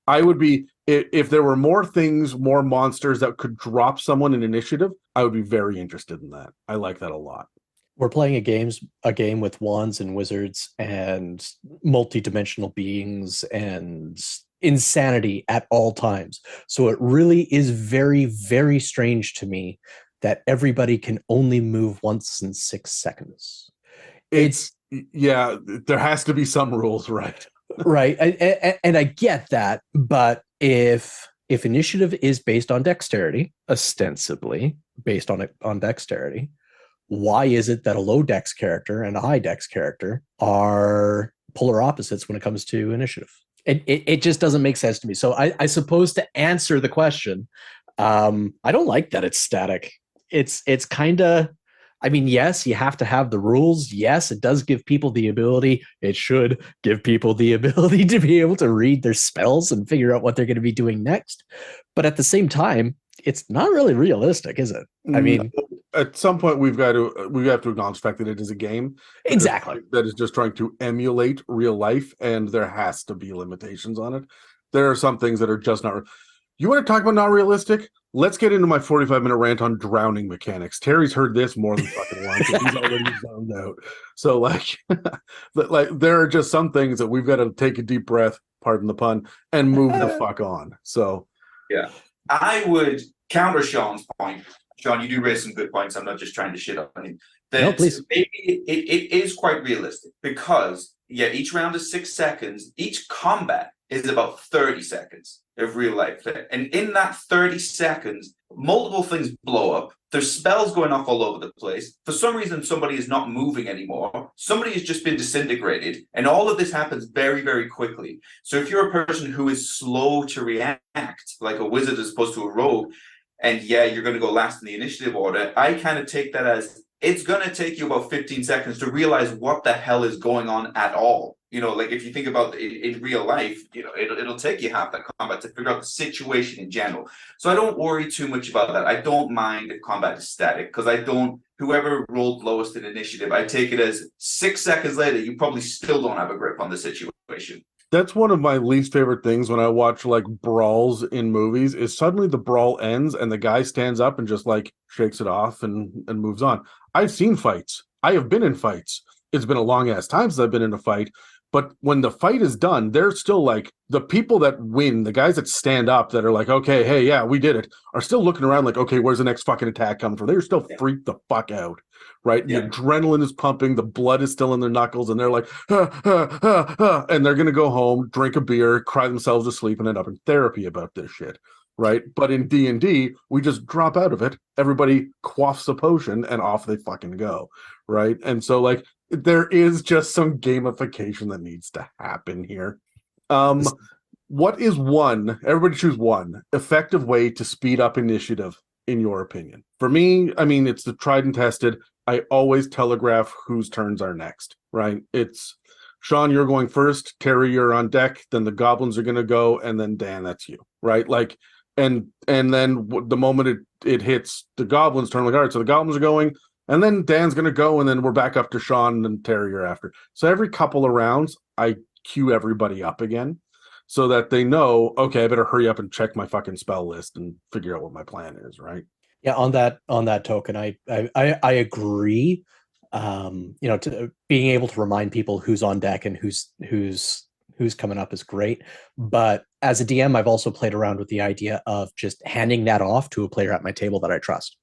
[SPEAKER 3] I would be, if there were more things, more monsters that could drop someone in initiative, I would be very interested in that. I like that a lot.
[SPEAKER 2] We're playing a game with wands and wizards and multi-dimensional beings and insanity at all times. So it really is very, very it's me that everybody can only move once in 6 seconds.
[SPEAKER 3] Yeah, there has to be some rules, right?
[SPEAKER 2] Right. And I get that, but if initiative is based on dexterity, ostensibly based on dexterity, why is it that a low dex character and a high dex character are polar opposites when it comes to initiative? It just doesn't make sense to me. So I suppose to answer the question, I don't like that it's static. It's kind of, I mean, yes, you have to have the rules. Yes, it does give people the ability. It should give people the ability to be able to read their spells and figure out what they're going to be doing next. But at the same time, it's not really realistic, is it? I mean,
[SPEAKER 3] at some point we have to acknowledge the fact that it is a game.
[SPEAKER 2] Exactly.
[SPEAKER 3] That is just trying to emulate real life, and there has to be limitations on it. There are some things that are just not. You want to talk about not realistic? Let's get into my 45-minute rant on drowning mechanics. Terry's heard this more than fucking once. He's already zoned out. So like there are just some things that we've got to take a deep breath, pardon the pun, and move the fuck on. So
[SPEAKER 1] yeah. I would counter Sean's point. Sean, you do raise some good points. I'm not just trying to shit on him.
[SPEAKER 2] No, please.
[SPEAKER 1] Maybe it is quite realistic because, each round is 6 seconds. Each combat is about 30 seconds of real life. And in that 30 seconds, multiple things blow up. There's spells going off all over the place. For some reason, somebody is not moving anymore. Somebody has just been disintegrated. And all of this happens very, very quickly. So if you're a person who is slow to react, like a wizard as opposed to a rogue, and you're going to go last in the initiative order, I kind of take that as it's going to take you about 15 seconds to realize what the hell is going on at all. like if you think about in real life, it'll take you half that combat to figure out the situation in general. So I don't worry too much about that. I don't mind if combat is static, because whoever rolled lowest in initiative, I take it as 6 seconds later, you probably still don't have a grip on the situation.
[SPEAKER 3] That's one of my least favorite things when I watch like brawls in movies is suddenly the brawl ends and the guy stands up and just like shakes it off and moves on. I've seen fights. I have been in fights. It's been a long ass time since I've been in a fight. But when the fight is done, they're still like the people that win, the guys that stand up that are like, okay, hey, yeah, we did it, are still looking around like, okay, where's the next fucking attack coming from? They're still freaked the fuck out, right?
[SPEAKER 1] Yeah.
[SPEAKER 3] The adrenaline is pumping, the blood is still in their knuckles, and they're like, and they're going to go home, drink a beer, cry themselves to sleep, and end up in therapy about this shit, right? But in D&D, we just drop out of it. Everybody quaffs a potion, and off they fucking go, right? And so, like, there is just some gamification that needs to happen here. What is one, everybody choose one, effective way to speed up initiative, in your opinion? For me, I mean, it's the tried and tested. I always telegraph whose turns are next, right? It's, Sean, you're going first. Terry, you're on deck. Then the goblins are going to go. And then Dan, that's you, right? Like, and then the moment it hits the goblins' turn, like, all right, so the goblins are going. And then Dan's going to go, and then we're back up to Sean and Terry are after. So every couple of rounds, I queue everybody up again so that they know, okay, I better hurry up and check my fucking spell list and figure out what my plan is, right?
[SPEAKER 2] Yeah, on that token, I agree. Being able to remind people who's on deck and who's coming up is great. But as a DM, I've also played around with the idea of just handing that off to a player at my table that I trust.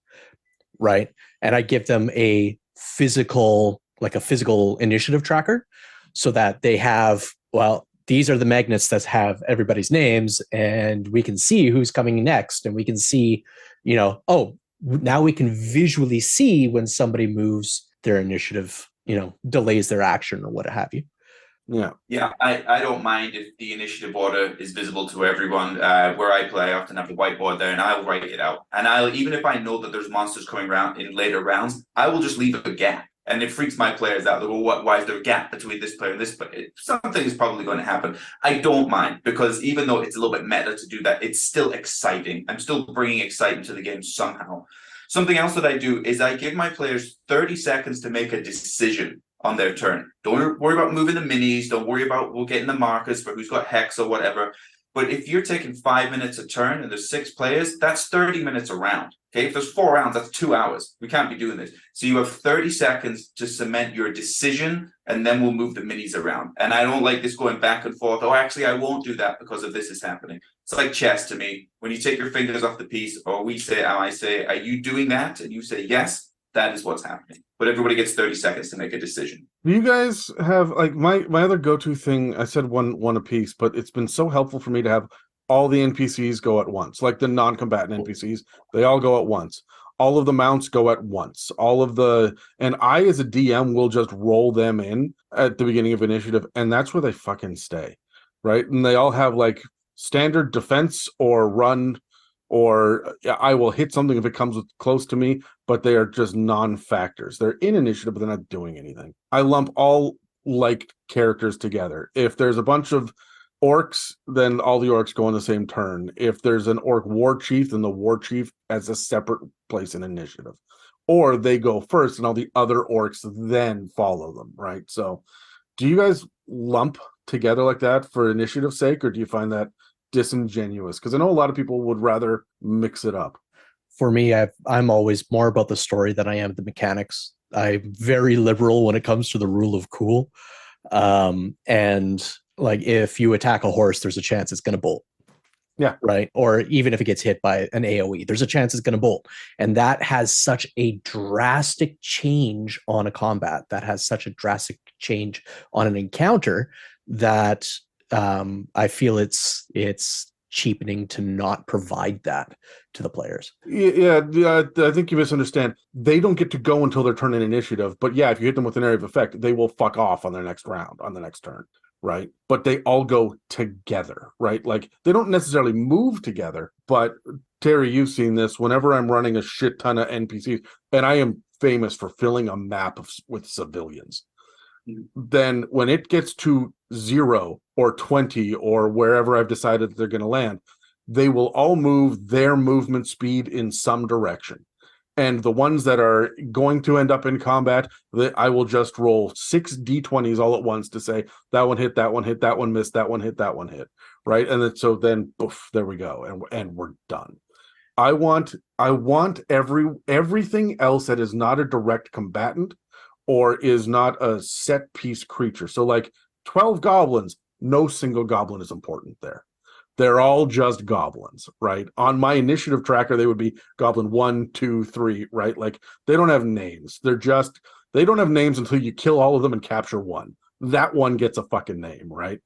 [SPEAKER 2] Right. And I give them a physical initiative tracker so that they have, well, these are the magnets that have everybody's names, and we can see who's coming next. And we can see, now we can visually see when somebody moves their initiative, delays their action or what have you.
[SPEAKER 1] Yeah, I don't mind if the initiative order is visible to everyone. Where I play, I often have the whiteboard there, and I'll write it out. And even if I know that there's monsters coming around in later rounds, I will just leave a gap. And it freaks my players out. They go, why is there a gap between this player and this player? Something is probably going to happen. I don't mind, because even though it's a little bit meta to do that, it's still exciting. I'm still bringing excitement to the game somehow. Something else that I do is I give my players 30 seconds to make a decision on their turn. Don't worry about moving the minis. Don't worry about getting the markers for who's got hex or whatever. But if you're taking 5 minutes a turn and there's 6 players, that's 30 minutes a round. Okay, if there's 4 rounds, that's 2 hours. We can't be doing this. So you have 30 seconds to cement your decision, and then we'll move the minis around. And I don't like this going back and forth. Oh, actually, I won't do that because of this is happening. It's like chess to me. When you take your fingers off the piece, or I say, are you doing that? And you say yes. That is what's happening. But everybody gets 30 seconds to make a decision.
[SPEAKER 3] Do you guys have, like, my other go-to thing? I said one a piece, but it's been so helpful for me to have all the NPCs go at once, like the non-combatant NPCs. They all go at once. All of the mounts go at once. And I, as a DM, will just roll them in at the beginning of initiative, and that's where they fucking stay, right? And they all have like standard defense or run, or I will hit something if it comes close to me, but they are just non-factors. They're in initiative, but they're not doing anything. I lump all like characters together. If there's a bunch of orcs, then all the orcs go on the same turn. If there's an orc war chief, then the war chief has a separate place in initiative. Or they go first and all the other orcs then follow them, right? So do you guys lump together like that for initiative's sake, or do you find that disingenuous? Because I know a lot of people would rather mix it up.
[SPEAKER 2] For me, I'm always more about the story than I am the mechanics. I'm very liberal when it comes to the rule of cool. And like, if you attack a horse, there's a chance it's going to bolt.
[SPEAKER 3] Yeah.
[SPEAKER 2] Right. Or even if it gets hit by an AoE, there's a chance it's going to bolt. And that has such a drastic change on a combat. That has such a drastic change on an encounter that I feel it's cheapening to not provide that to the players.
[SPEAKER 3] Yeah, I think you misunderstand. They don't get to go until their turn in initiative, but yeah, if you hit them with an area of effect, they will fuck off on their next round, on the next turn, right? But they all go together, right? Like, they don't necessarily move together, but Terry, you've seen this. Whenever I'm running a shit ton of NPCs, and I am famous for filling a map with civilians, then when it gets to 0 or 20 or wherever I've decided that they're going to land, they will all move their movement speed in some direction. And the ones that are going to end up in combat, I will just roll 6 d20s all at once to say that one hit, that one hit, that one missed, that one hit, that one hit, right? And then poof, there we go, and we're done. I want everything else that is not a direct combatant or is not a set piece creature. So like 12 goblins, no single goblin is important there. They're all just goblins, right? On my initiative tracker, they would be goblin 1, 2, 3, right? Like they don't have names. They don't have names until you kill all of them and capture one. That one gets a fucking name, right?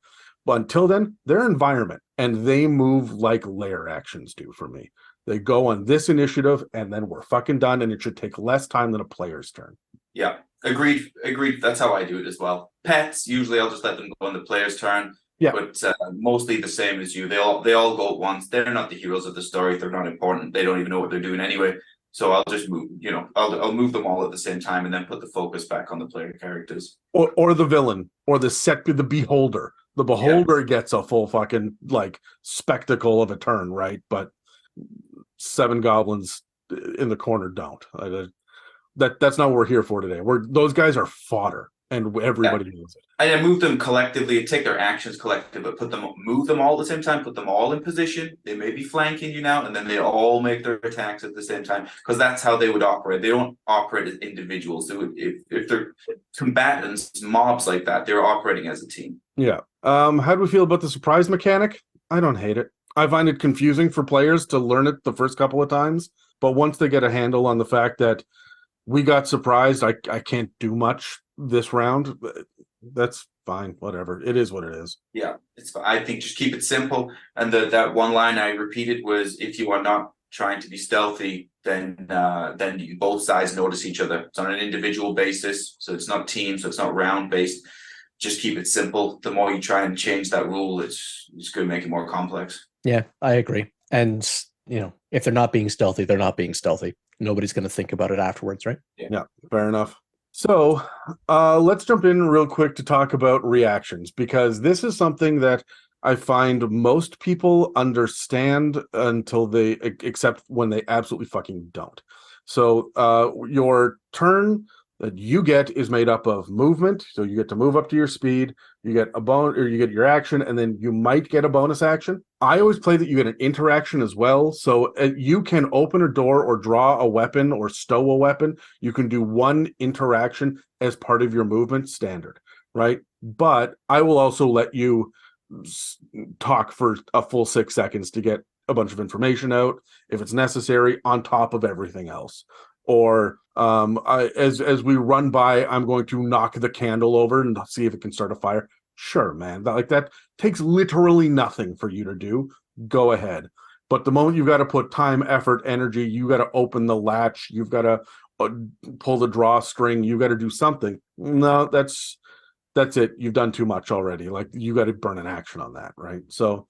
[SPEAKER 3] But until then, they're environment and they move like lair actions do for me. They go on this initiative and then we're fucking done, and it should take less time than a player's turn.
[SPEAKER 1] Yeah, agreed. That's how I do it as well. Pets, usually I'll just let them go on the player's turn.
[SPEAKER 3] Yeah.
[SPEAKER 1] But mostly the same as you. They all go at once. They're not the heroes of the story. They're not important. They don't even know what they're doing anyway. So I'll just move, I'll move them all at the same time and then put the focus back on the player characters.
[SPEAKER 3] Or the villain, or the beholder. The beholder gets a full fucking like spectacle of a turn, right? But 7 goblins in the corner don't. That's not what we're here for today. Those guys are fodder. And everybody knows it.
[SPEAKER 1] I move them collectively, take their actions collectively, but move them all at the same time, put them all in position. They may be flanking you now, and then they all make their attacks at the same time, because that's how they would operate. They don't operate as individuals. They would, if they're combatants, mobs like that, they're operating as a team.
[SPEAKER 3] Yeah. How do we feel about the surprise mechanic? I don't hate it. I find it confusing for players to learn it the first couple of times, but once they get a handle on the fact that we got surprised, I can't do much this round, that's fine. Whatever, it is what it is.
[SPEAKER 1] Yeah, it's. I think just keep it simple. And that one line I repeated was, if you are not trying to be stealthy, then you both sides notice each other. It's on an individual basis, so it's not team, so it's not round based. Just keep it simple. The more you try and change that rule, it's going to make it more complex.
[SPEAKER 2] Yeah, I agree. And if they're not being stealthy, they're not being stealthy. Nobody's going to think about it afterwards, right?
[SPEAKER 3] Yeah, fair enough. So let's jump in real quick to talk about reactions, because this is something that I find most people understand except when they absolutely fucking don't. So your turn that you get is made up of movement. So you get to move up to your speed, you get you get your action, and then you might get a bonus action. I always play that you get an interaction as well. So you can open a door or draw a weapon or stow a weapon. You can do one interaction as part of your movement standard, right? But I will also let you talk for a full 6 seconds to get a bunch of information out if it's necessary, on top of everything else. Or as we run by, I'm going to knock the candle over and see if it can start a fire. Sure, man. That takes literally nothing for you to do. Go ahead. But the moment you've got to put time, effort, energy, you got to open the latch, you've got to pull the drawstring, you got to do something. No, that's it. You've done too much already. Like, you got to burn an action on that, right? So,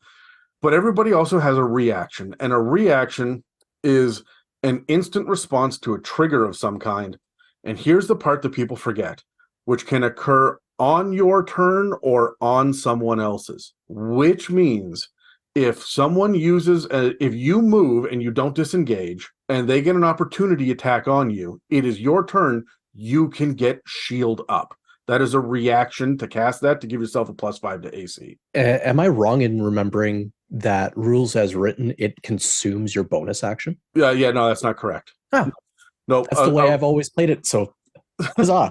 [SPEAKER 3] but everybody also has a reaction, and a reaction is an instant response to a trigger of some kind. And here's the part that people forget, which can occur on your turn or on someone else's, which means if someone if you move and you don't disengage and they get an opportunity attack on you, it is your turn. You can get shield up. That is a reaction to cast that to give yourself a +5 to AC.
[SPEAKER 2] Am I wrong in remembering that rules as written, it consumes your bonus action?
[SPEAKER 3] Yeah, no, that's not correct.
[SPEAKER 2] Oh,
[SPEAKER 3] no,
[SPEAKER 2] that's the way I've always played it. So, huzzah.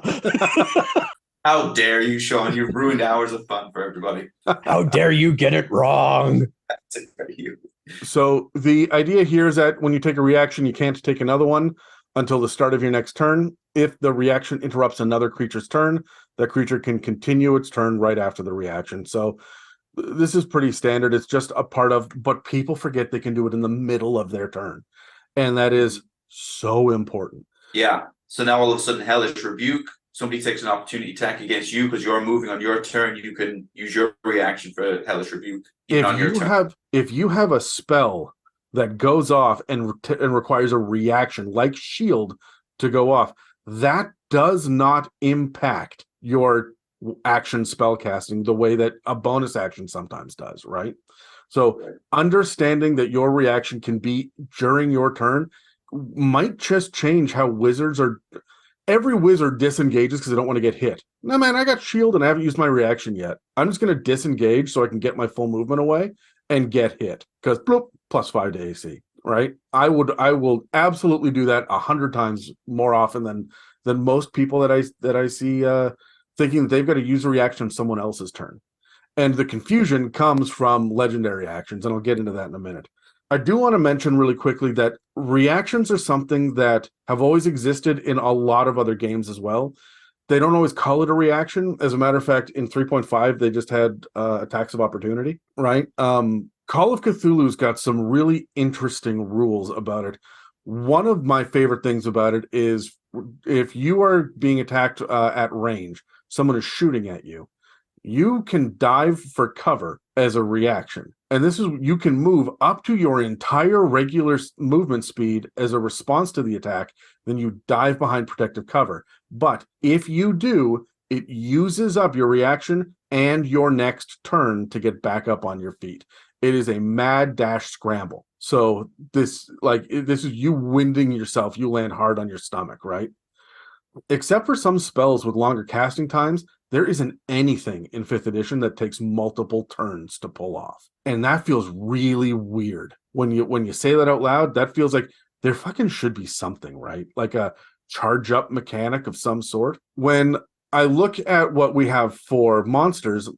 [SPEAKER 1] How dare you, Sean? You've ruined hours of fun for everybody.
[SPEAKER 2] How dare you get it wrong?
[SPEAKER 1] That's it for you.
[SPEAKER 3] So the idea here is that when you take a reaction, you can't take another one until the start of your next turn. If the reaction interrupts another creature's turn, that creature can continue its turn right after the reaction. So this is pretty standard. It's just a part of, but people forget they can do it in the middle of their turn. And that is so important.
[SPEAKER 1] Yeah. So now all of a sudden, Hellish Rebuke, somebody takes an opportunity attack against you because you're moving on your turn. You can use your reaction for Hellish Rebuke on your turn.
[SPEAKER 3] If you have a spell that goes off and requires a reaction like shield to go off, that does not impact your action spell casting the way that a bonus action sometimes does, right? So understanding that your reaction can be during your turn might just change how wizards are. Every wizard disengages because they don't want to get hit. No, man, I got shield and I haven't used my reaction yet. I'm just going to disengage so I can get my full movement away and get hit because +5 to AC, right? I will absolutely do that 100 times more often than most people that I see thinking that they've got to use a reaction on someone else's turn. And the confusion comes from legendary actions, and I'll get into that in a minute. I do want to mention really quickly that reactions are something that have always existed in a lot of other games as well. They don't always call it a reaction. As a matter of fact, in 3.5, they just had attacks of opportunity, right? Call of Cthulhu's got some really interesting rules about it. One of my favorite things about it is if you are being attacked at range, someone is shooting at you, you can dive for cover as a reaction. And this is, you can move up to your entire regular movement speed as a response to the attack, then you dive behind protective cover. But if you do, it uses up your reaction and your next turn to get back up on your feet. It is a mad dash scramble. So this is you winding yourself. You land hard on your stomach, right? Except for some spells with longer casting times, there isn't anything in 5th edition that takes multiple turns to pull off. And that feels really weird. When you say that out loud, that feels like there fucking should be something, right? Like a charge up mechanic of some sort. When I look at what we have for monsters,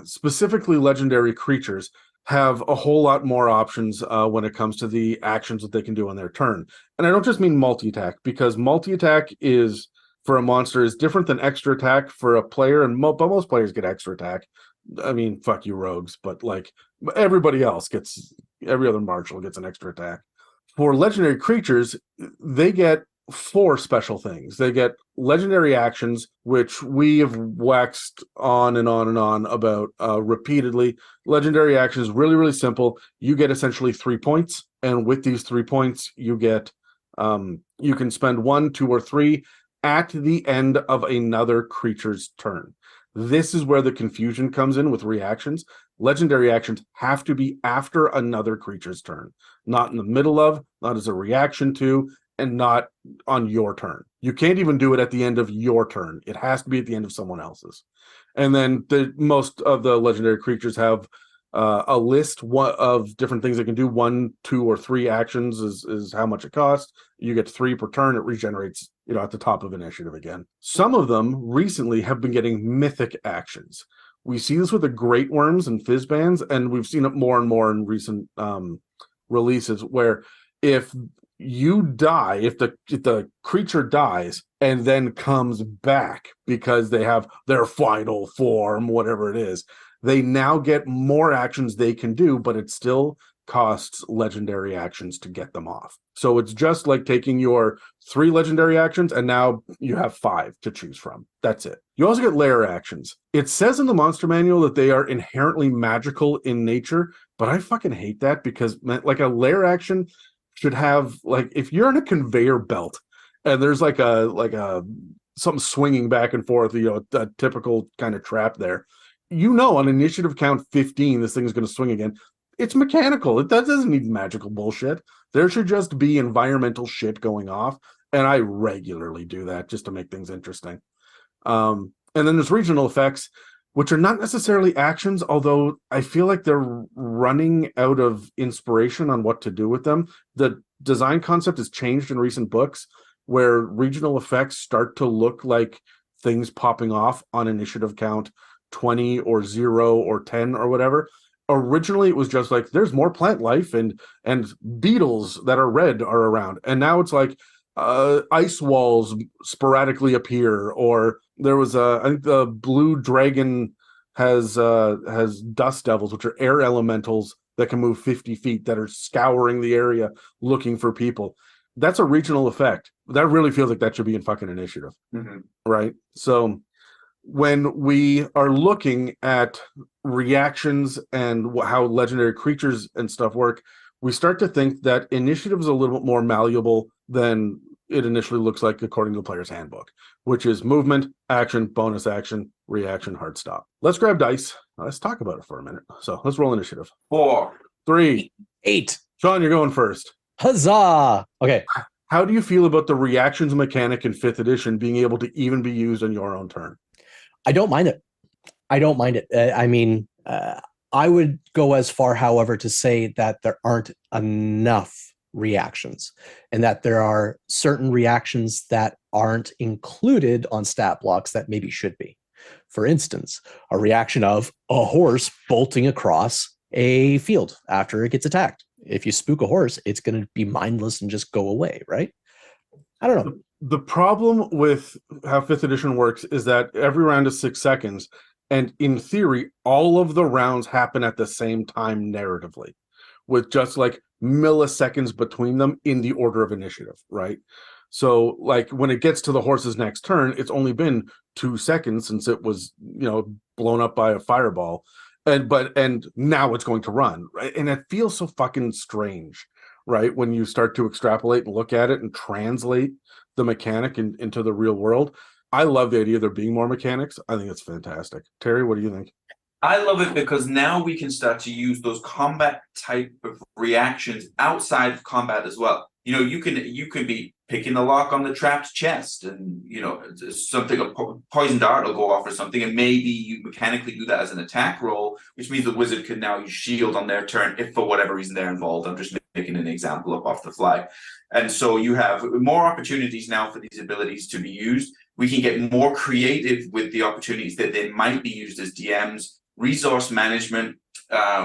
[SPEAKER 3] specifically legendary creatures, have a whole lot more options when it comes to the actions that they can do on their turn. And I don't just mean multi-attack, because multi-attack is, for a monster, is different than extra attack for a player, and but most players get extra attack. I mean, fuck you rogues, but like everybody else gets, every other marshal gets an extra attack. For legendary creatures, they get 4 special things. They get legendary actions, which we have waxed on and on and on about repeatedly. Legendary actions, really, really simple. You get essentially 3 points, and with these 3 points, you get you can spend 1, 2, or 3 at the end of another creature's turn. This is where the confusion comes in with reactions. Legendary actions have to be after another creature's turn, not in the middle of, not as a reaction to, and not on your turn. You can't even do it at the end of your turn. It has to be at the end of someone else's. And then most of the legendary creatures have a list of different things they can do. 1, 2, or 3 actions is how much it costs. You get 3 per turn. It regenerates, at the top of initiative again. Some of them recently have been getting mythic actions. We see this with the Great Worms and Fizzbands, and we've seen it more and more in recent releases, where if you die, if the creature dies and then comes back because they have their final form, whatever it is, they now get more actions they can do, but it still costs legendary actions to get them off. So it's just like taking your 3 legendary actions and now you have 5 to choose from. That's it. You also get lair actions. It says in the monster manual that they are inherently magical in nature, but I fucking hate that, because like a lair action should have, like, if you're on a conveyor belt and there's like a something swinging back and forth, a typical kind of trap there, on initiative count 15 this thing is going to swing again. It's mechanical. That doesn't need magical bullshit. There should just be environmental shit going off, and I regularly do that just to make things interesting. And then there's regional effects, which are not necessarily actions, although I feel like they're running out of inspiration on what to do with them. The design concept has changed in recent books, where regional effects start to look like things popping off on initiative count 20 or 0 or 10 or whatever. Originally, it was just like, there's more plant life and beetles that are red are around. And now it's like ice walls sporadically appear, or there was I think the blue dragon has dust devils, which are air elementals that can move 50 feet that are scouring the area looking for people. That's a regional effect. That really feels like that should be in fucking initiative. Mm-hmm. Right? So when we are looking at reactions and how legendary creatures and stuff work, we start to think that initiative is a little bit more malleable than it initially looks like according to the player's handbook, which is movement, action, bonus action, reaction, hard stop. Let's grab dice. Let's talk about it for a minute. So let's roll initiative.
[SPEAKER 1] 4.
[SPEAKER 3] 3.
[SPEAKER 2] 8.
[SPEAKER 3] Sean, you're going first.
[SPEAKER 2] Huzzah! Okay.
[SPEAKER 3] How do you feel about the reactions mechanic in 5th edition being able to even be used on your own turn?
[SPEAKER 2] I don't mind it. I would go as far, however, to say that there aren't enough reactions and that there are certain reactions that aren't included on stat blocks that maybe should be. For instance, a reaction of a horse bolting across a field after it gets attacked. If you spook a horse, it's going to be mindless and just go away, right? I don't know.
[SPEAKER 3] The problem with how 5th edition works is that every round is 6 seconds. And in theory, all of the rounds happen at the same time narratively, with just like milliseconds between them in the order of initiative, right? So like when it gets to the horse's next turn, it's only been 2 seconds since it was, blown up by a fireball. And now it's going to run, right? And it feels so fucking strange, right? When you start to extrapolate and look at it and translate the mechanic into the real world. I love the idea of there being more mechanics. I think it's fantastic. Terry, what do you think?
[SPEAKER 1] I love it because now we can start to use those combat type of reactions outside of combat as well. You can be picking the lock on the trapped chest, and something, a poison dart will go off or something, and maybe you mechanically do that as an attack roll, which means the wizard can now use shield on their turn if for whatever reason they're involved. I'm just making an example up off the fly. And so you have more opportunities now for these abilities to be used. We can get more creative with the opportunities that they might be used as DMs. Resource management,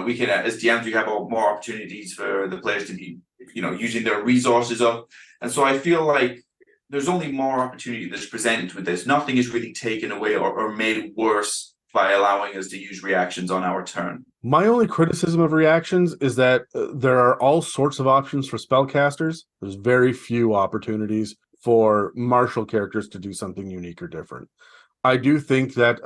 [SPEAKER 1] we can, as DMs, we have more opportunities for the players to be, using their resources up. And so I feel like there's only more opportunity that's presented with this. Nothing is really taken away or made worse by allowing us to use reactions on our turn.
[SPEAKER 3] My only criticism of reactions is that there are all sorts of options for spellcasters. There's very few opportunities for martial characters to do something unique or different. I do think that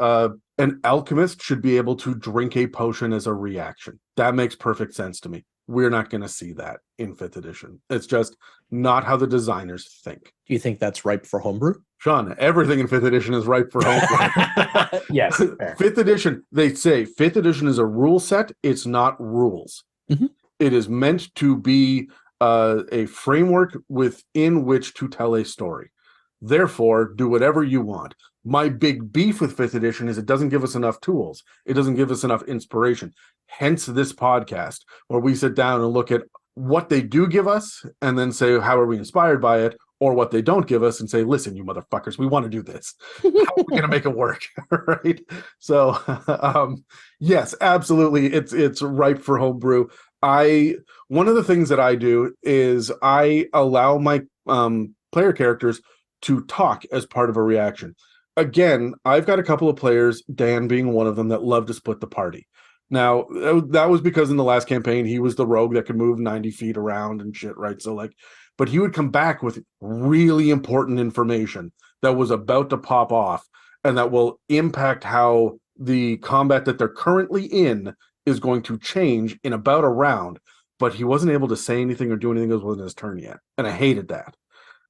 [SPEAKER 3] an alchemist should be able to drink a potion as a reaction. That makes perfect sense to me. We're not going to see that in 5th edition. It's just not how the designers think.
[SPEAKER 2] Do you think that's ripe for homebrew?
[SPEAKER 3] Sean, everything in 5th edition is ripe for homebrew.
[SPEAKER 2] Yes. Fair.
[SPEAKER 3] 5th edition, they say 5th edition is a rule set. It's not rules.
[SPEAKER 2] Mm-hmm.
[SPEAKER 3] It is meant to be a framework within which to tell a story. Therefore, do whatever you want. My big beef with 5th edition is it doesn't give us enough tools. It doesn't give us enough inspiration. Hence this podcast, where we sit down and look at what they do give us and then say, how are we inspired by it? Or what they don't give us and say, listen, you motherfuckers, we want to do this. How are we going to make it work? Right? So, yes, absolutely. It's ripe for homebrew. One of the things that I do is I allow my player characters to talk as part of a reaction. Again, I've got a couple of players, Dan being one of them, that love to split the party. Now, that was because in the last campaign, he was the rogue that could move 90 feet around and shit, right? So, but he would come back with really important information that was about to pop off and that will impact how the combat that they're currently in is going to change in about a round. But he wasn't able to say anything or do anything that was within his turn yet. And I hated that.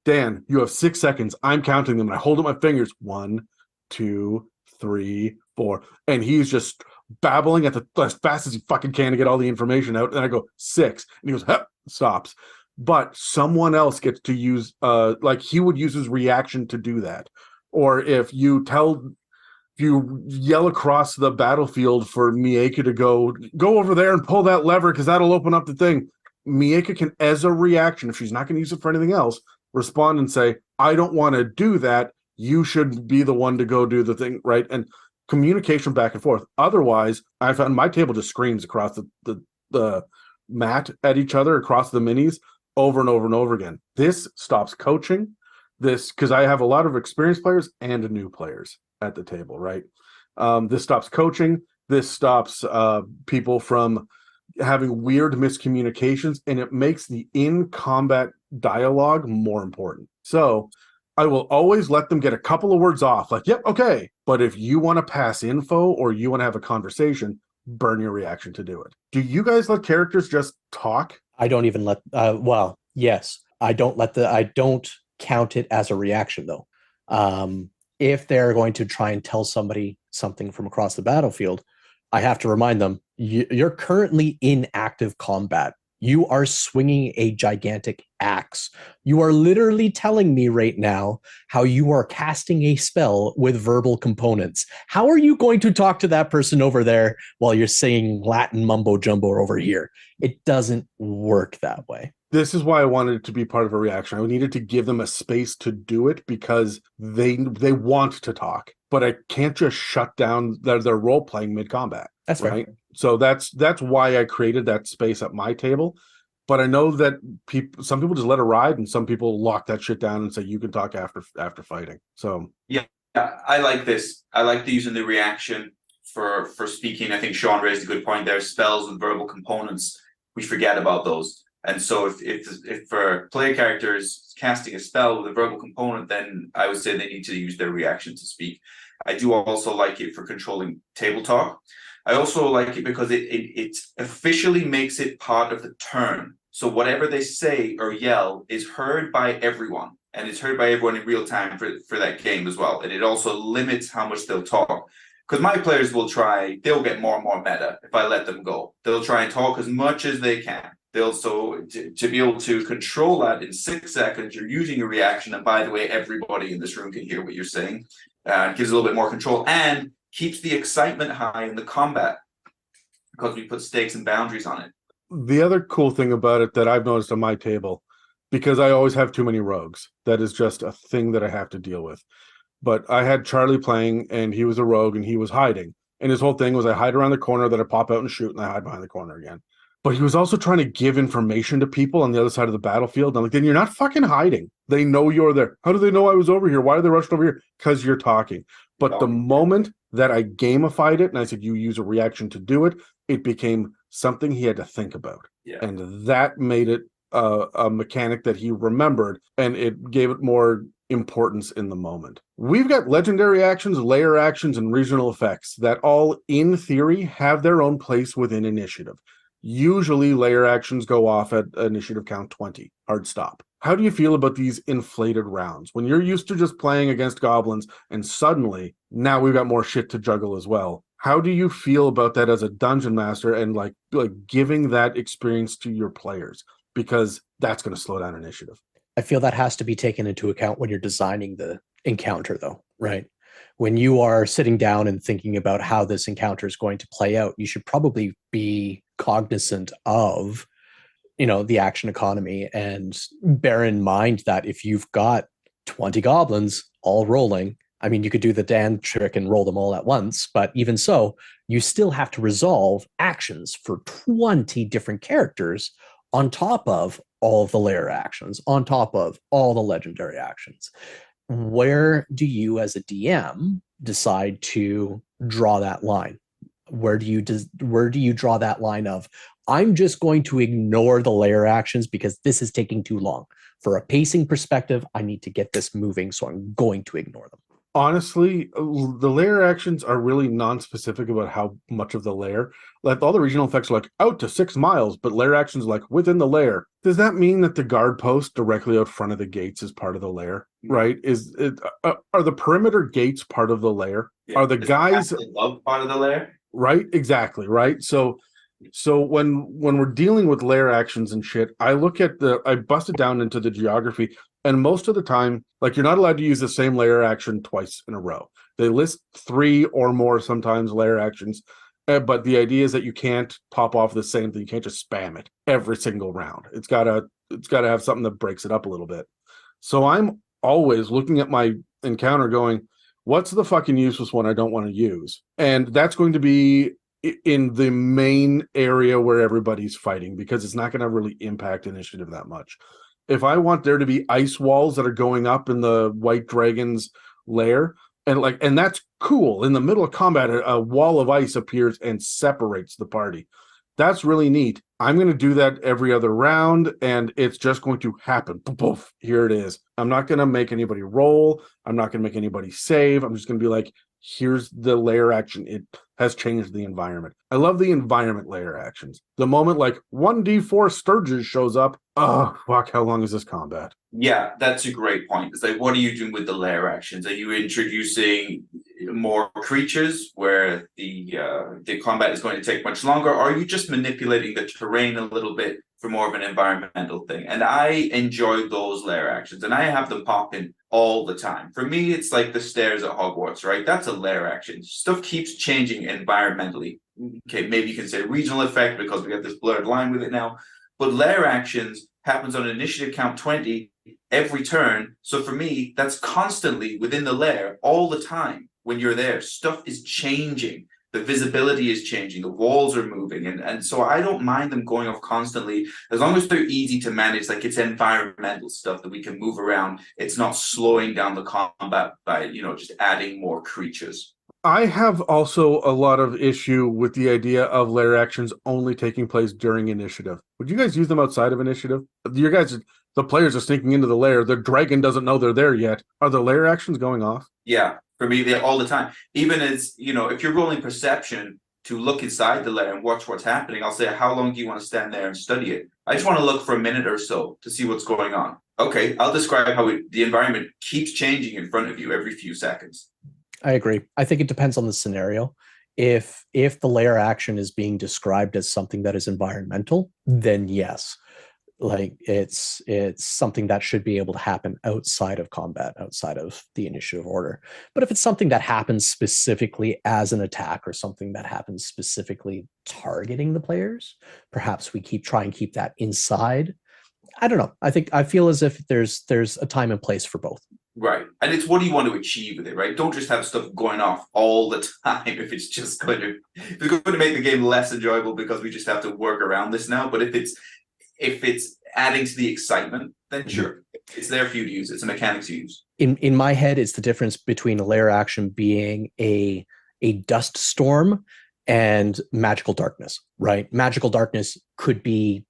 [SPEAKER 3] Dan, you have 6 seconds. I'm counting them and I hold up my fingers. 1, 2, 3, 4. And he's just babbling as fast as he fucking can to get all the information out. And I go 6. And he goes, huh, stops. But someone else gets to use, he would use his reaction to do that. Or if you yell across the battlefield for Miaca to go over there and pull that lever because that'll open up the thing. Miaca can, as a reaction, if she's not going to use it for anything else, respond and say, I don't want to do that. You should be the one to go do the thing, right? And communication back and forth. Otherwise, I found my table just screams across the mat at each other, across the minis, over and over and over again. This stops coaching. Because I have a lot of experienced players and new players at the table, right? This stops coaching. This stops people from having weird miscommunications, and it makes the in-combat dialogue more important. So I will always let them get a couple of words off, like, yep, okay. But if you want to pass info or you want to have a conversation, burn your reaction to do it. Do you guys let characters just talk?
[SPEAKER 2] I don't even let, yes. I don't count it as a reaction, though. If they're going to try and tell somebody something from across the battlefield, I have to remind them, you're currently in active combat. You are swinging a gigantic axe. You are literally telling me right now how you are casting a spell with verbal components. How are you going to talk to that person over there while you're saying Latin mumbo jumbo over here? It doesn't work that way.
[SPEAKER 3] This is why I wanted it to be part of a reaction. I needed to give them a space to do it because they want to talk, but I can't just shut down their role playing mid combat.
[SPEAKER 2] That's
[SPEAKER 3] right.
[SPEAKER 2] Fair.
[SPEAKER 3] So that's why I created that space at my table. But I know that some people just let it ride, and some people lock that shit down and say you can talk after fighting. So
[SPEAKER 1] yeah, I like this. I like using the reaction for speaking. I think Sean raised a good point there. Spells with verbal components, we forget about those. And so if a player character is casting a spell with a verbal component, then I would say they need to use their reaction to speak. I do also like it for controlling table talk. I also like it because it officially makes it part of the turn. So whatever they say or yell is heard by everyone, and it's heard by everyone in real time for that game as well. And it also limits how much they'll talk. Because my players they'll get more and more meta if I let them go. They'll try and talk as much as they can. They'll to be able to control that in 6 seconds, you're using a reaction. And by the way, everybody in this room can hear what you're saying. It gives a little bit more control and keeps the excitement high in the combat because we put stakes and boundaries on it.
[SPEAKER 3] The other cool thing about it that I've noticed on my table, because I always have too many rogues, that is just a thing that I have to deal with. But I had Charlie playing, and he was a rogue, and he was hiding. And his whole thing was I hide around the corner, then I pop out and shoot, and I hide behind the corner again. But he was also trying to give information to people on the other side of the battlefield. And I'm like, then you're not fucking hiding. They know you're there. How do they know I was over here? Why are they rushed over here? Because you're talking. But the moment that I gamified it and I said, you use a reaction to do it, it became something he had to think about.
[SPEAKER 1] Yeah.
[SPEAKER 3] And that made it a mechanic that he remembered, and it gave it more importance in the moment. We've got legendary actions, layer actions, and regional effects that all, in theory, have their own place within initiative. Usually layer actions go off at initiative count 20, hard stop. How do you feel about these inflated rounds? When you're used to just playing against goblins and suddenly now we've got more shit to juggle as well. How do you feel about that as a dungeon master and like giving that experience to your players? Because that's going to slow down initiative.
[SPEAKER 2] I feel that has to be taken into account when you're designing the encounter, though, right? When you are sitting down and thinking about how this encounter is going to play out, you should probably be cognizant of, the action economy, and bear in mind that if you've got 20 goblins all rolling, I mean, you could do the Dan trick and roll them all at once, but even so, you still have to resolve actions for 20 different characters on top of all of the layer actions, on top of all the legendary actions. Where do you as a DM decide to draw that line? Where do you draw that line of, I'm just going to ignore the layer actions because this is taking too long. For a pacing perspective, I need to get this moving, so I'm going to ignore them.
[SPEAKER 3] Honestly, the layer actions are really non-specific about how much of the layer. Like all the regional effects are like out to 6 miles, but layer actions are like within the layer. Does that mean that the guard post directly out front of the gates is part of the layer? Right? Are the perimeter gates part of the layer?
[SPEAKER 1] Yeah.
[SPEAKER 3] Are the guys
[SPEAKER 1] above part of the layer?
[SPEAKER 3] Right? Exactly. Right. So when we're dealing with layer actions and shit, I bust it down into the geography. And most of the time, like, you're not allowed to use the same layer action twice in a row. They list 3 or more sometimes layer actions, but the idea is that you can't pop off the same thing. You can't just spam it every single round. It's gotta have something that breaks it up a little bit. So I'm always looking at my encounter going, what's the fucking useless one I don't want to use? And that's going to be in the main area where everybody's fighting, because it's not going to really impact initiative that much. If I want there to be ice walls that are going up in the White Dragon's lair, and that's cool. In the middle of combat, a wall of ice appears and separates the party. That's really neat. I'm going to do that every other round, and it's just going to happen. Poof, here it is. I'm not going to make anybody roll. I'm not going to make anybody save. I'm just going to be like, here's the layer action. It has changed the environment. I love the environment layer actions. The moment like 1d4 Sturges shows up, oh, fuck, how long is this combat?
[SPEAKER 1] Yeah, that's a great point. It's like, what are you doing with the layer actions? Are you introducing more creatures where the combat is going to take much longer? Or are you just manipulating the terrain a little bit for more of an environmental thing? And I enjoy those layer actions, and I have them pop in all the time. For me, it's like the stairs at Hogwarts, right? That's a layer action. Stuff keeps changing environmentally. Okay, maybe you can say regional effect because we have this blurred line with it now. But layer actions happens on initiative count 20 every turn. So for me, that's constantly within the layer all the time. When you're there, stuff is changing. The visibility is changing. The walls are moving. And so I don't mind them going off constantly as long as they're easy to manage. Like, it's environmental stuff that we can move around. It's not slowing down the combat by, just adding more creatures.
[SPEAKER 3] I have also a lot of issue with the idea of layer actions only taking place during initiative. Would you guys use them outside of initiative? The players are sneaking into the lair. The dragon doesn't know they're there yet. Are the layer actions going off?
[SPEAKER 1] Yeah, for me, they're all the time. Even as, if you're rolling perception to look inside the lair and watch what's happening, I'll say, how long do you want to stand there and study it? I just want to look for a minute or so to see what's going on. Okay, I'll describe how the environment keeps changing in front of you every few seconds.
[SPEAKER 2] I agree. I think it depends on the scenario. If the layer action is being described as something that is environmental, then yes, like it's something that should be able to happen outside of combat, outside of the initiative order. But if it's something that happens specifically as an attack or something that happens specifically targeting the players, perhaps we try and keep that inside. I don't know. I feel as if there's a time and place for both.
[SPEAKER 1] Right. And it's what do you want to achieve with it, right? Don't just have stuff going off all the time if it's going to make the game less enjoyable because we just have to work around this now. But if it's adding to the excitement, then sure, it's there for you to use. It's a mechanic to use.
[SPEAKER 2] In my head, it's the difference between a layer action being a dust storm and magical darkness, right? Magical darkness could be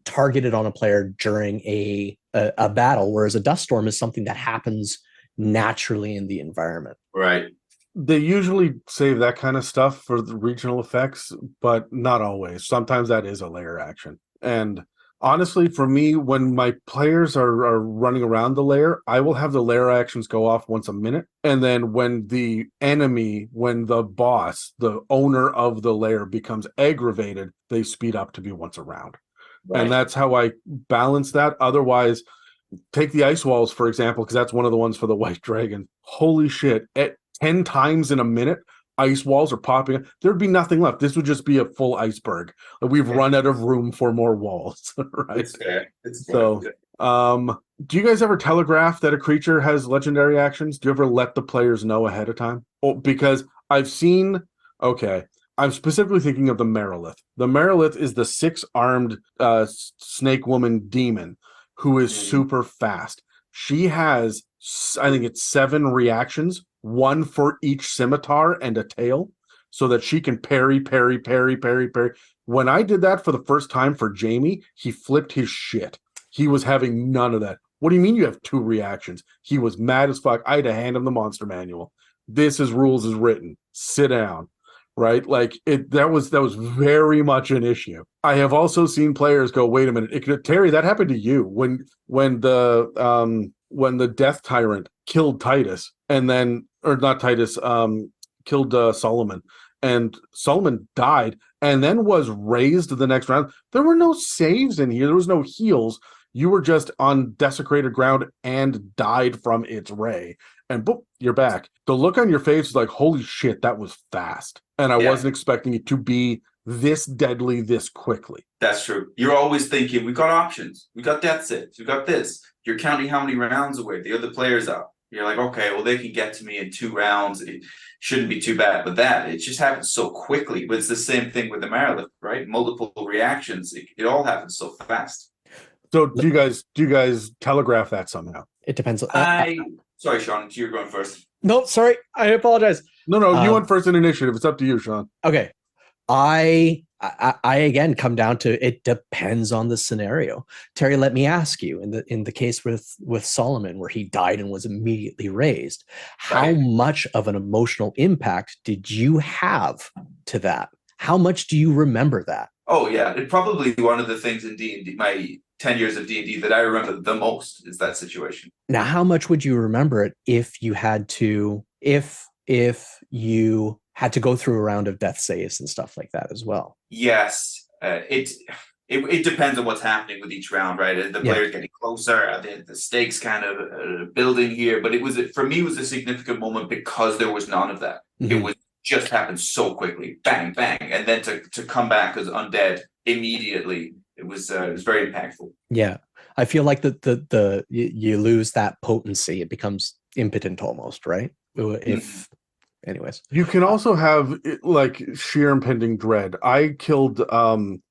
[SPEAKER 2] targeted on a player during a battle, whereas a dust storm is something that happens naturally in the environment.
[SPEAKER 1] Right.
[SPEAKER 3] They usually save that kind of stuff for the regional effects, but not always. Sometimes that is a layer action. And honestly, for me, when my players are running around the layer, I will have the layer actions go off once a minute. And then when the boss, the owner of the layer, becomes aggravated, they speed up to be once around. Right. And that's how I balance that. Otherwise, take the ice walls, for example, because that's one of the ones for the white dragon. Holy shit. At 10 times in a minute, ice walls are popping up. There'd be nothing left. This would just be a full iceberg. We've run out of room for more walls. Right.
[SPEAKER 1] It's fair.
[SPEAKER 3] So, do you guys ever telegraph that a creature has legendary actions? Do you ever let the players know ahead of time? Oh, because I've seen, I'm specifically thinking of the Marilith. The Marilith is the 6-armed snake woman demon who is super fast. She has, I think it's 7 reactions, 1 for each scimitar and a tail, so that she can parry. When I did that for the first time for Jamie, he flipped his shit. He was having none of that. What do you mean you have 2 reactions? He was mad as fuck. I had to hand him the monster manual. This is rules as written. Sit down. Right? Like that was very much an issue. I have also seen players go, wait a minute, Terry, that happened to you when the Death Tyrant killed Titus killed Solomon, and Solomon died and then was raised the next round. There were no saves in here. There was no heals. You were just on desecrated ground and died from its ray. And boop, you're back. The look on your face is like, holy shit, that was fast. And I wasn't expecting it to be this deadly this quickly.
[SPEAKER 1] That's true. You're always thinking, we've got options. We got death saves. We got this. You're counting how many rounds away the other player's up. You're like, okay, well, they can get to me in 2 rounds. It shouldn't be too bad. But it just happens so quickly. But it's the same thing with the Marilith, right? Multiple reactions. It all happens so fast.
[SPEAKER 3] So do you guys telegraph that somehow?
[SPEAKER 2] It depends.
[SPEAKER 1] Sorry, Sean, you're going first.
[SPEAKER 2] No, sorry. I apologize.
[SPEAKER 3] No, you went first in initiative. It's up to you, Sean.
[SPEAKER 2] Okay. I I again come down to it depends on the scenario. Terry, let me ask you, in the case with Solomon, where he died and was immediately raised, how
[SPEAKER 1] Right.
[SPEAKER 2] much of an emotional impact did you have to that? How much do you remember that?
[SPEAKER 1] Oh yeah, it probably one of the things in D&D, my 10 years of D&D, that I remember the most is that situation.
[SPEAKER 2] Now, how much would you remember it if you had to, if you had to go through a round of death saves and stuff like that as well?
[SPEAKER 1] Yes, it depends on what's happening with each round, right? The players getting closer, the stakes kind of building here. But for me, it was a significant moment because there was none of that. It was just happened so quickly, bang, bang, and then to come back as undead immediately, it was very impactful.
[SPEAKER 2] Yeah, I feel like you lose that potency; it becomes impotent almost, right? If, anyways,
[SPEAKER 3] You can also have like sheer impending dread. I killed 1,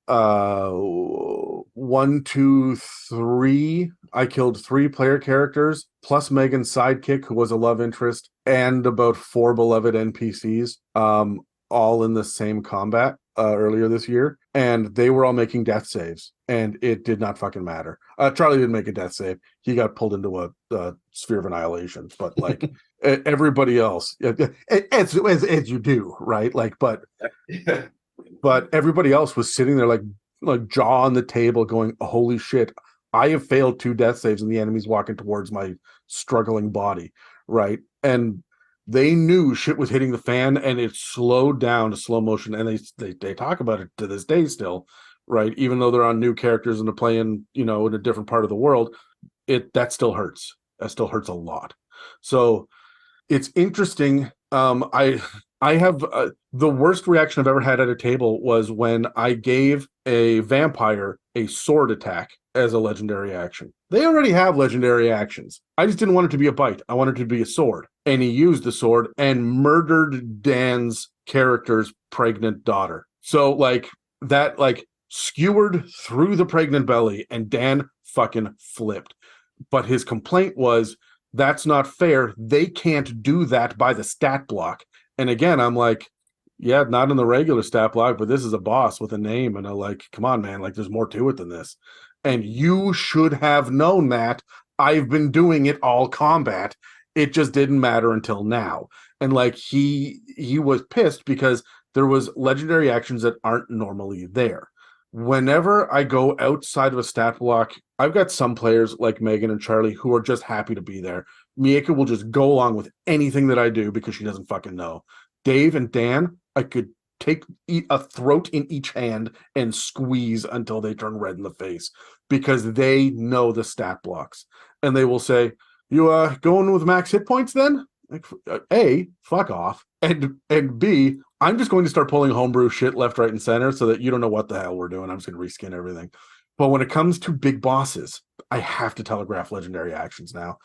[SPEAKER 3] 2, 3. I killed 3 player characters plus Megan's sidekick, who was a love interest, and about 4 beloved NPCs, all in the same combat earlier this year, and they were all making death saves, and it did not fucking matter. Charlie didn't make a death save; he got pulled into a sphere of annihilation. But like everybody else, as you do, right? Like, but everybody else was sitting there like jaw on the table, going, "Holy shit! I have failed 2 death saves, and the enemy's walking towards my struggling body," right? And they knew shit was hitting the fan, and it slowed down to slow motion. And they talk about it to this day still, right? Even though they're on new characters and they're playing, in a different part of the world, that still hurts. That still hurts a lot. So it's interesting. I have the worst reaction I've ever had at a table was when I gave a vampire a sword attack as a legendary action. They already have legendary actions. I just didn't want it to be a bite. I wanted it to be a sword. And he used the sword and murdered Dan's character's pregnant daughter. So like that, like skewered through the pregnant belly, and Dan fucking flipped. But his complaint was, that's not fair. They can't do that by the stat block. And again, I'm like, yeah, not in the regular stat block, but this is a boss with a name. And I'm like, come on, man, like there's more to it than this. And you should have known that. I've been doing it all combat. It just didn't matter until now. And like he was pissed because there was legendary actions that aren't normally there. Whenever I go outside of a stat block, I've got some players like Megan and Charlie who are just happy to be there. Miaca will just go along with anything that I do because she doesn't fucking know. Dave and Dan, I could take a throat in each hand and squeeze until they turn red in the face because they know the stat blocks. And they will say, you going with max hit points then? Like, A, fuck off. And B, I'm just going to start pulling homebrew shit left, right, and center so that you don't know what the hell we're doing. I'm just going to reskin everything. But when it comes to big bosses, I have to telegraph legendary actions now.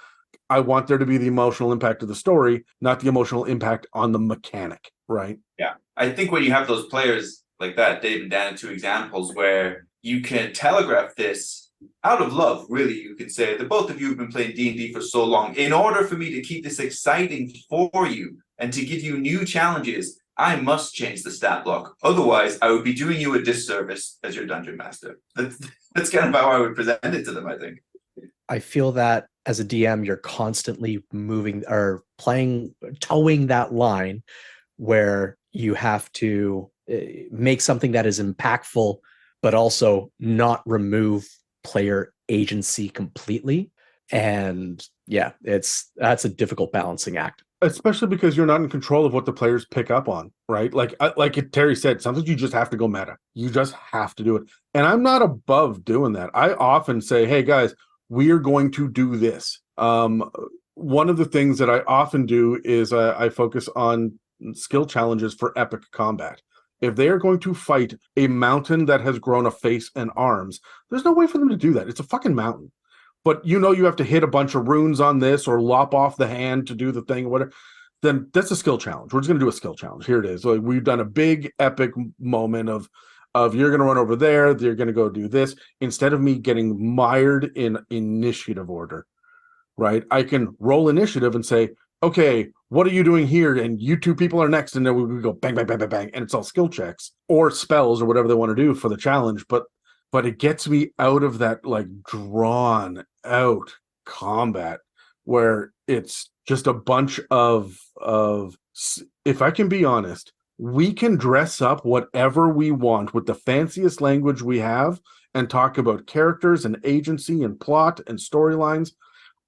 [SPEAKER 3] I want there to be the emotional impact of the story, not the emotional impact on the mechanic, right?
[SPEAKER 1] Yeah. I think when you have those players like that, Dave and Dan, 2 examples where you can telegraph this out of love, really, you could say that both of you have been playing D&D for so long. In order for me to keep this exciting for you and to give you new challenges, I must change the stat block. Otherwise, I would be doing you a disservice as your dungeon master. That's kind of how I would present it to them, I think.
[SPEAKER 2] I feel that as a DM, you're constantly moving or towing that line where you have to make something that is impactful, but also not remove player agency completely. And yeah, that's a difficult balancing act.
[SPEAKER 3] Especially because you're not in control of what the players pick up on, right? Like Terry said, sometimes you just have to go meta. You just have to do it. And I'm not above doing that. I often say, hey guys, we are going to do this. One of the things that I often do is I focus on skill challenges for epic combat. If they are going to fight a mountain that has grown a face and arms, there's no way for them to do that. It's a fucking mountain. But you have to hit a bunch of runes on this or lop off the hand to do the thing or whatever, then that's a skill challenge. We're just going to do a skill challenge. Here it is. So we've done a big epic moment of you're going to run over there, you're going to go do this, instead of me getting mired in initiative order, right? I can roll initiative and say, okay, what are you doing here? And you two people are next. And then we would go bang, bang, bang, bang, bang. And it's all skill checks or spells or whatever they want to do for the challenge. But it gets me out of that like drawn out combat where it's just a bunch of if I can be honest, we can dress up whatever we want with the fanciest language we have and talk about characters and agency and plot and storylines.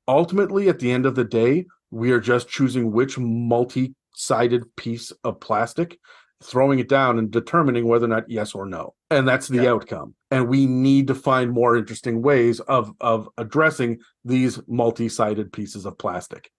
[SPEAKER 3] Ultimately, at the end of the day, we are just choosing which multi-sided piece of plastic, throwing it down and determining whether or not yes or no. And that's the outcome. And we need to find more interesting ways of addressing these multi-sided pieces of plastic,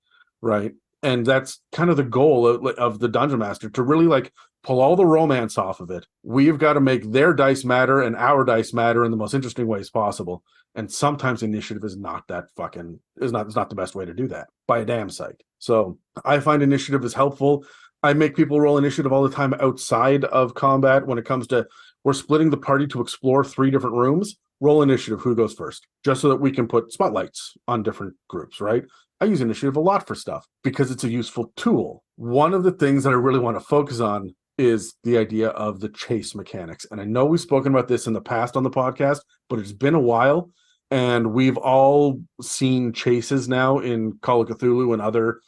[SPEAKER 3] right? And that's kind of the goal of the Dungeon Master, to really like pull all the romance off of it. We've got to make their dice matter and our dice matter in the most interesting ways possible. And sometimes initiative is not the best way to do that by a damn sight. So I find initiative is helpful. I make people roll initiative all the time outside of combat when it comes to, we're splitting the party to explore 3 different rooms. Roll initiative, who goes first, just so that we can put spotlights on different groups, right? I use initiative a lot for stuff because it's a useful tool. One of the things that I really want to focus on is the idea of the chase mechanics. And I know we've spoken about this in the past on the podcast, but it's been a while, and we've all seen chases now in Call of Cthulhu and other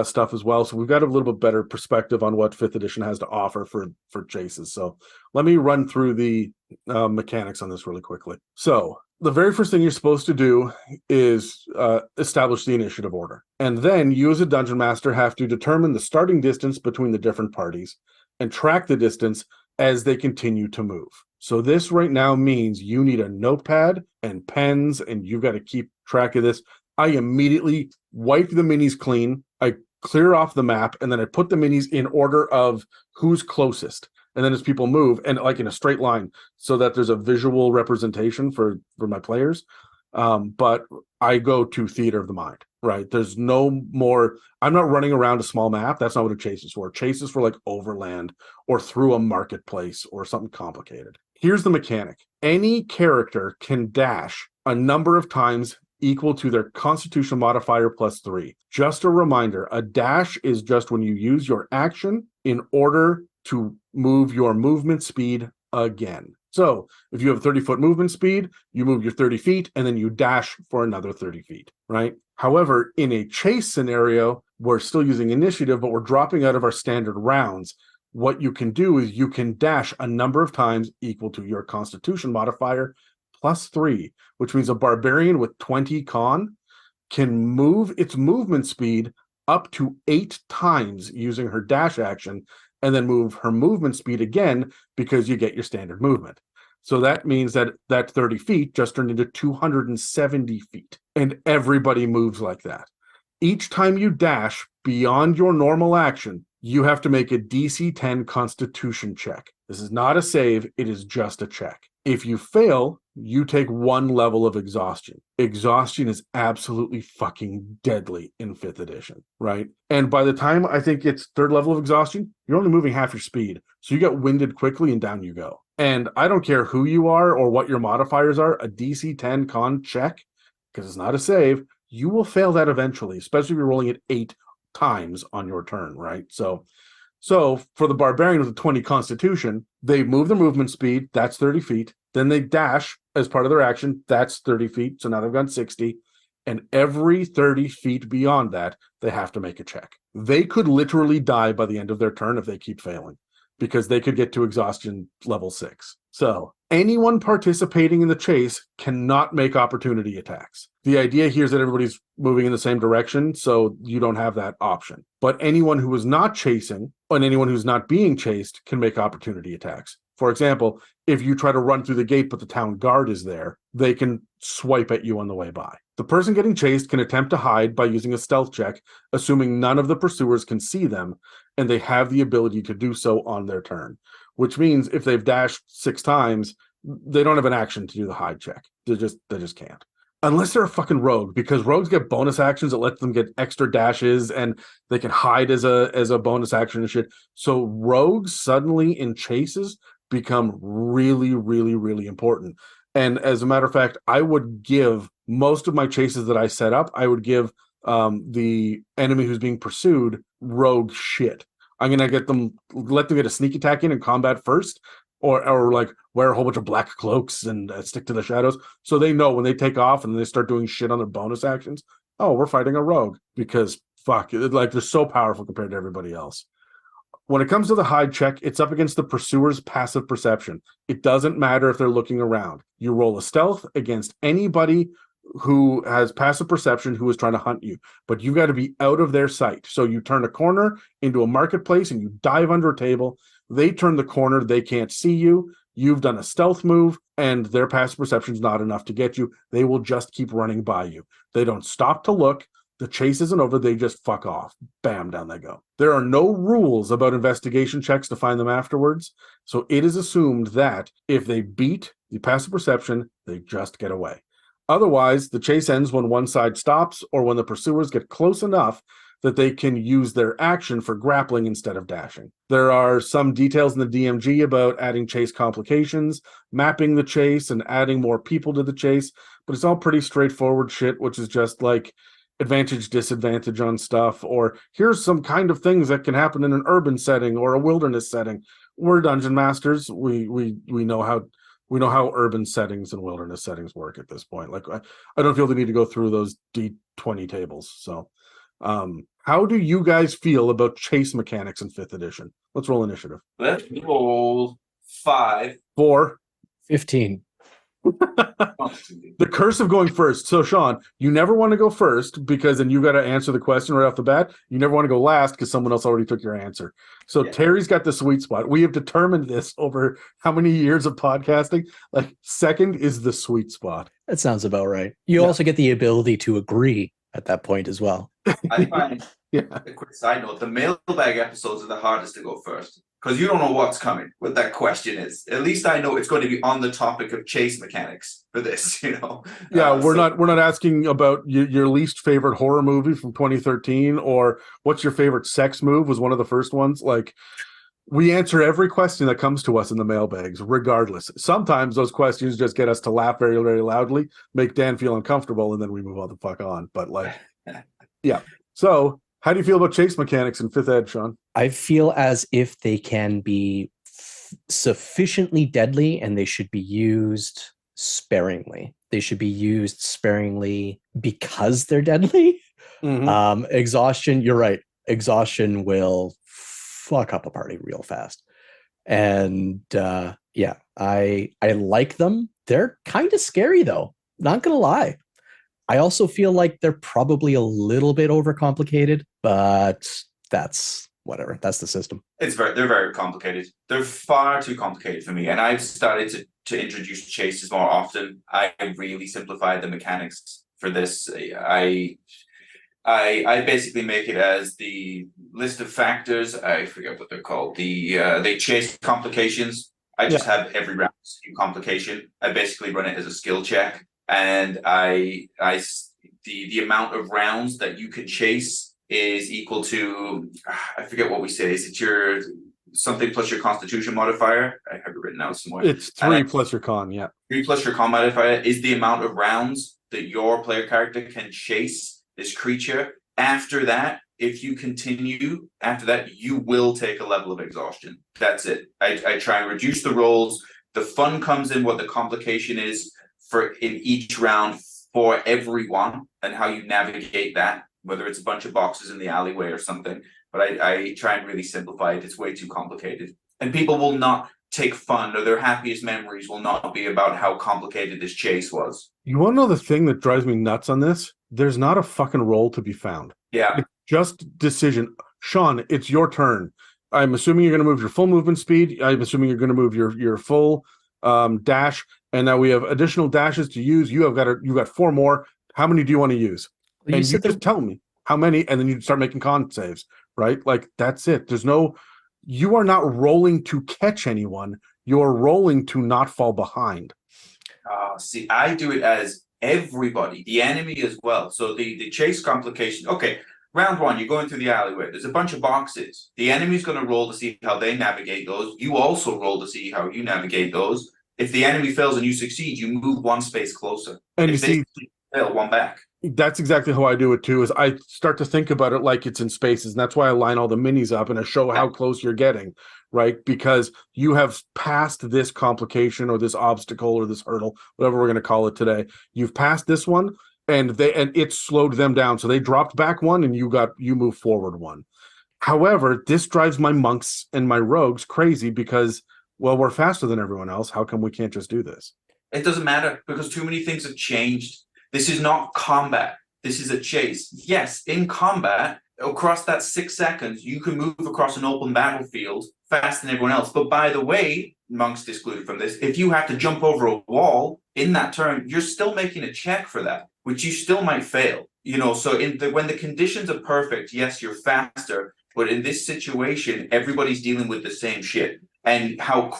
[SPEAKER 3] stuff as well. So we've got a little bit better perspective on what 5th edition has to offer for chases. So let me run through the mechanics on this really quickly. So the very first thing you're supposed to do is establish the initiative order. And then you as a dungeon master have to determine the starting distance between the different parties and track the distance as they continue to move. So this right now means you need a notepad and pens, and you've got to keep track of this. I immediately wipe the minis clean. I clear off the map, and then I put the minis in order of who's closest. And then as people move, and like in a straight line, so that there's a visual representation for my players. But I go to theater of the mind, right? There's no more, I'm not running around a small map. That's not what a chase is for. Chase is for like overland or through a marketplace or something complicated. Here's the mechanic. Any character can dash a number of times equal to their constitution modifier plus 3. Just a reminder, a dash is just when you use your action in order to move your movement speed again. So if you have 30-foot movement speed, you move your 30 feet and then you dash for another 30 feet, right? However, in a chase scenario, we're still using initiative, but we're dropping out of our standard rounds. What you can do is you can dash a number of times equal to your constitution modifier plus 3, which means a barbarian with 20 con can move its movement speed up to 8 times using her dash action, and then move her movement speed again because you get your standard movement. So that means that 30 feet just turned into 270 feet, and everybody moves like that. Each time you dash beyond your normal action, you have to make a DC 10 Constitution check. This is not a save, it is just a check. If you fail, you take 1 level of exhaustion. Exhaustion is absolutely fucking deadly in 5th edition, right? And by the time I think it's 3rd level of exhaustion, you're only moving half your speed. So you get winded quickly and down you go. And I don't care who you are or what your modifiers are, a DC 10 con check, because it's not a save, you will fail that eventually, especially if you're rolling it 8 times on your turn, right? So for the barbarian with a 20 constitution, they move their movement speed, that's 30 feet. Then they dash as part of their action, that's 30 feet. So now they've gone 60. And every 30 feet beyond that, they have to make a check. They could literally die by the end of their turn if they keep failing, because they could get to exhaustion level 6. So anyone participating in the chase cannot make opportunity attacks. The idea here is that everybody's moving in the same direction, so you don't have that option. But anyone who is not chasing and anyone who's not being chased can make opportunity attacks. For example, if you try to run through the gate but the town guard is there, they can swipe at you on the way by. The person getting chased can attempt to hide by using a stealth check, assuming none of the pursuers can see them, and they have the ability to do so on their turn. Which means if they've dashed 6 times, they don't have an action to do the hide check. They just can't. Unless they're a fucking rogue, because rogues get bonus actions that let them get extra dashes, and they can hide as a bonus action and shit. So rogues suddenly in chases become really, really, really important. And as a matter of fact, I would give most of my chases that I set up, I would give the enemy who's being pursued rogue shit. I'm gonna let them get a sneak attack in and combat first, or like wear a whole bunch of black cloaks and stick to the shadows, so they know when they take off and they start doing shit on their bonus actions. Oh, we're fighting a rogue, because fuck, like they're so powerful compared to everybody else. When it comes to the hide check, it's up against the pursuer's passive perception. It doesn't matter if they're looking around. You roll a stealth against anybody who has passive perception who is trying to hunt you, but you got to be out of their sight. So you turn a corner into a marketplace and you dive under a table. They turn the corner, they can't see you. You've done a stealth move, and their passive perception is not enough to get you. They will just keep running by you. They don't stop to look. The chase isn't over. They just fuck off. Bam, down they go. There are no rules about investigation checks to find them afterwards. So it is assumed that if they beat the passive perception, they just get away. Otherwise, the chase ends when one side stops or when the pursuers get close enough that they can use their action for grappling instead of dashing. There are some details in the DMG about adding chase complications, mapping the chase, and adding more people to the chase, but it's all pretty straightforward shit, which is just like advantage, disadvantage on stuff, or here's some kind of things that can happen in an urban setting or a wilderness setting. We're dungeon masters. We know how urban settings and wilderness settings work at this point. Like I don't feel the need to go through those D20 tables. So how do you guys feel about chase mechanics in 5th edition? Let's roll initiative.
[SPEAKER 1] Let's roll 5.
[SPEAKER 3] 4.
[SPEAKER 2] 15.
[SPEAKER 3] The curse of going first. So Sean, you never want to go first because then you got to answer the question right off the bat. You never want to go last because someone else already took your answer. So yeah. Terry's got the sweet spot. We have determined this over how many years of podcasting. Like, second is the sweet spot.
[SPEAKER 2] That sounds about right. You also get the ability to agree at that point as well.
[SPEAKER 1] I find, a quick side note, the mailbag episodes are the hardest to go first, because you don't know what's coming, what that question is. At least I know it's going to be on the topic of chase mechanics for this, you know.
[SPEAKER 3] Yeah, we're not asking about your least favorite horror movie from 2013 or what's your favorite sex move was one of the first ones. Like, we answer every question that comes to us in the mailbags, regardless. Sometimes those questions just get us to laugh very, very loudly, make Dan feel uncomfortable, and then we move all the fuck on. But like, yeah. So how do you feel about chase mechanics in 5th ed, Sean?
[SPEAKER 2] I feel as if they can be sufficiently deadly and they should be used sparingly. They should be used sparingly because they're deadly.
[SPEAKER 3] Mm-hmm.
[SPEAKER 2] Exhaustion, you're right. Exhaustion will fuck up a party real fast. And I like them. They're kind of scary though. Not gonna lie. I also feel like they're probably a little bit overcomplicated, but that's whatever. That's the system.
[SPEAKER 1] They're very complicated. They're far too complicated for me. And I've started to introduce chases more often. I really simplified the mechanics for this. I basically make it as the list of factors. I forget what they're called. They chase complications. I just have every round a new complication. I basically run it as a skill check. And the amount of rounds that you can chase is equal to, I forget what we say. Is it your something plus your constitution modifier? I have it written out somewhere.
[SPEAKER 3] It's 3 plus your con, yeah.
[SPEAKER 1] 3 plus your con modifier is the amount of rounds that your player character can chase this creature. After that, if you continue, after that, you will take a level of exhaustion. That's it. I try and reduce the rolls. The fun comes in what the complication is for in each round for everyone and how you navigate that, whether it's a bunch of boxes in the alleyway or something. But I try and really simplify it. It's way too complicated. And people will not take fun, or their happiest memories will not be about how complicated this chase was.
[SPEAKER 3] You want to know the thing that drives me nuts on this? There's not a fucking roll to be found.
[SPEAKER 1] Yeah.
[SPEAKER 3] It's just decision. Sean, it's your turn. I'm assuming you're going to move your full movement speed. I'm assuming you're going to move your full dash. And now we have additional dashes to use. You've got 4 more. How many do you want to use?
[SPEAKER 2] Well,
[SPEAKER 3] and you just tell me how many, and then you start making con saves, right? Like, that's it. You are not rolling to catch anyone. You're rolling to not fall behind.
[SPEAKER 1] See, I do it as everybody, the enemy as well. So the chase complication. Okay, round 1, you're going through the alleyway. There's a bunch of boxes. The enemy's going to roll to see how they navigate those. You also roll to see how you navigate those. If the enemy fails and you succeed, you move 1 space closer.
[SPEAKER 3] And
[SPEAKER 1] if
[SPEAKER 3] you see,
[SPEAKER 1] fail, 1 back.
[SPEAKER 3] That's exactly how I do it too, is I start to think about it like it's in spaces. And that's why I line all the minis up and I show how close you're getting, right? Because you have passed this complication or this obstacle or this hurdle, whatever we're going to call it today. You've passed this one and it slowed them down. So they dropped back one and you moved forward one. However, this drives my monks and my rogues crazy because, well, we're faster than everyone else. How come we can't just do this?
[SPEAKER 1] It doesn't matter because too many things have changed. This is not combat. This is a chase. Yes, in combat, across that 6 seconds, you can move across an open battlefield faster than everyone else. But by the way, monks excluded from this, if you have to jump over a wall in that turn, you're still making a check for that, which you still might fail. So when the conditions are perfect, yes, you're faster. But in this situation, everybody's dealing with the same shit. And how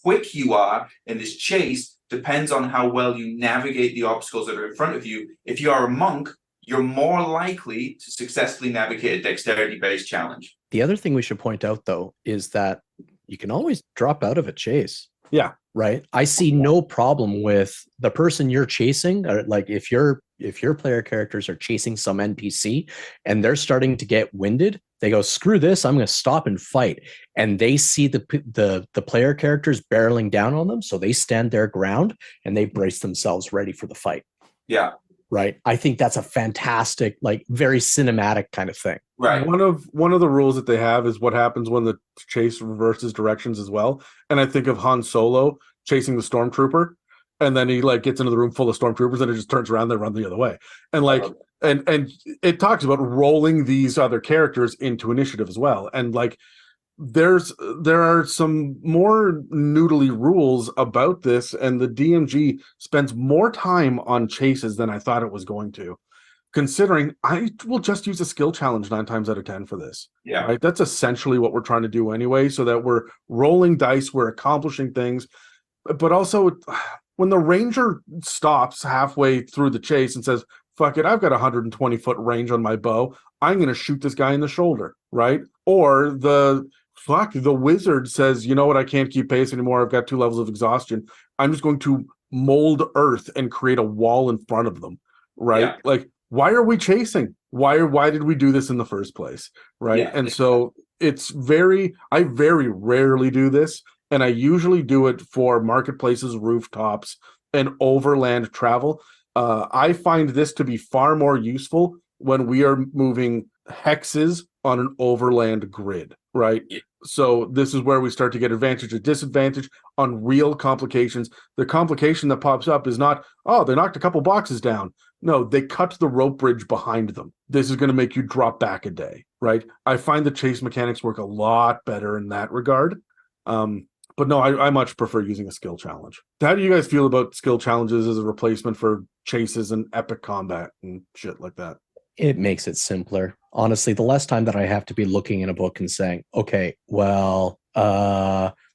[SPEAKER 1] quick you are in this chase depends on how well you navigate the obstacles that are in front of you. If you are a monk, you're more likely to successfully navigate a dexterity-based challenge.
[SPEAKER 2] The other thing we should point out, though, is that you can always drop out of a chase.
[SPEAKER 3] Yeah.
[SPEAKER 2] Right. I see no problem with the person you're chasing. Like if your player characters are chasing some NPC and they're starting to get winded, they go, screw this, I'm going to stop and fight. And they see the player characters barreling down on them. So they stand their ground and they brace themselves ready for the fight.
[SPEAKER 1] Yeah.
[SPEAKER 2] Right. I think that's a fantastic, like very cinematic kind of thing.
[SPEAKER 1] Right.
[SPEAKER 3] One of the rules that they have is what happens when the chase reverses directions as well. And I think of Han Solo chasing the stormtrooper, and then he like gets into the room full of stormtroopers, and it just turns around, they run the other way. And like and it talks about rolling these other characters into initiative as well. And like there are some more noodly rules about this, and the DMG spends more time on chases than I thought it was going to, considering I will just use a skill challenge 9 times out of 10 for this.
[SPEAKER 1] Yeah.
[SPEAKER 3] Right. That's essentially what we're trying to do anyway, so that we're rolling dice, we're accomplishing things. But also when the ranger stops halfway through the chase and says, fuck it, I've got 120-foot range on my bow, I'm going to shoot this guy in the shoulder, right? Or the wizard says, you know what, I can't keep pace anymore, I've got 2 levels of exhaustion, I'm just going to mold earth and create a wall in front of them, right?
[SPEAKER 1] Yeah.
[SPEAKER 3] Like, why are we chasing? Why did we do this in the first place, right?
[SPEAKER 1] Yeah.
[SPEAKER 3] And so I very rarely do this, and I usually do it for marketplaces, rooftops, and overland travel. I find this to be far more useful when we are moving hexes on an overland grid, right?
[SPEAKER 1] Yeah.
[SPEAKER 3] So this is where we start to get advantage or disadvantage on real complications. The complication that pops up is not, oh, they knocked a couple boxes down. No, they cut the rope bridge behind them. This is going to make you drop back a day, right? I find the chase mechanics work a lot better in that regard. But no, I much prefer using a skill challenge. How do you guys feel about skill challenges as a replacement for chases and epic combat and shit like that?
[SPEAKER 2] It makes it simpler. Honestly, the less time that I have to be looking in a book and saying, okay, well,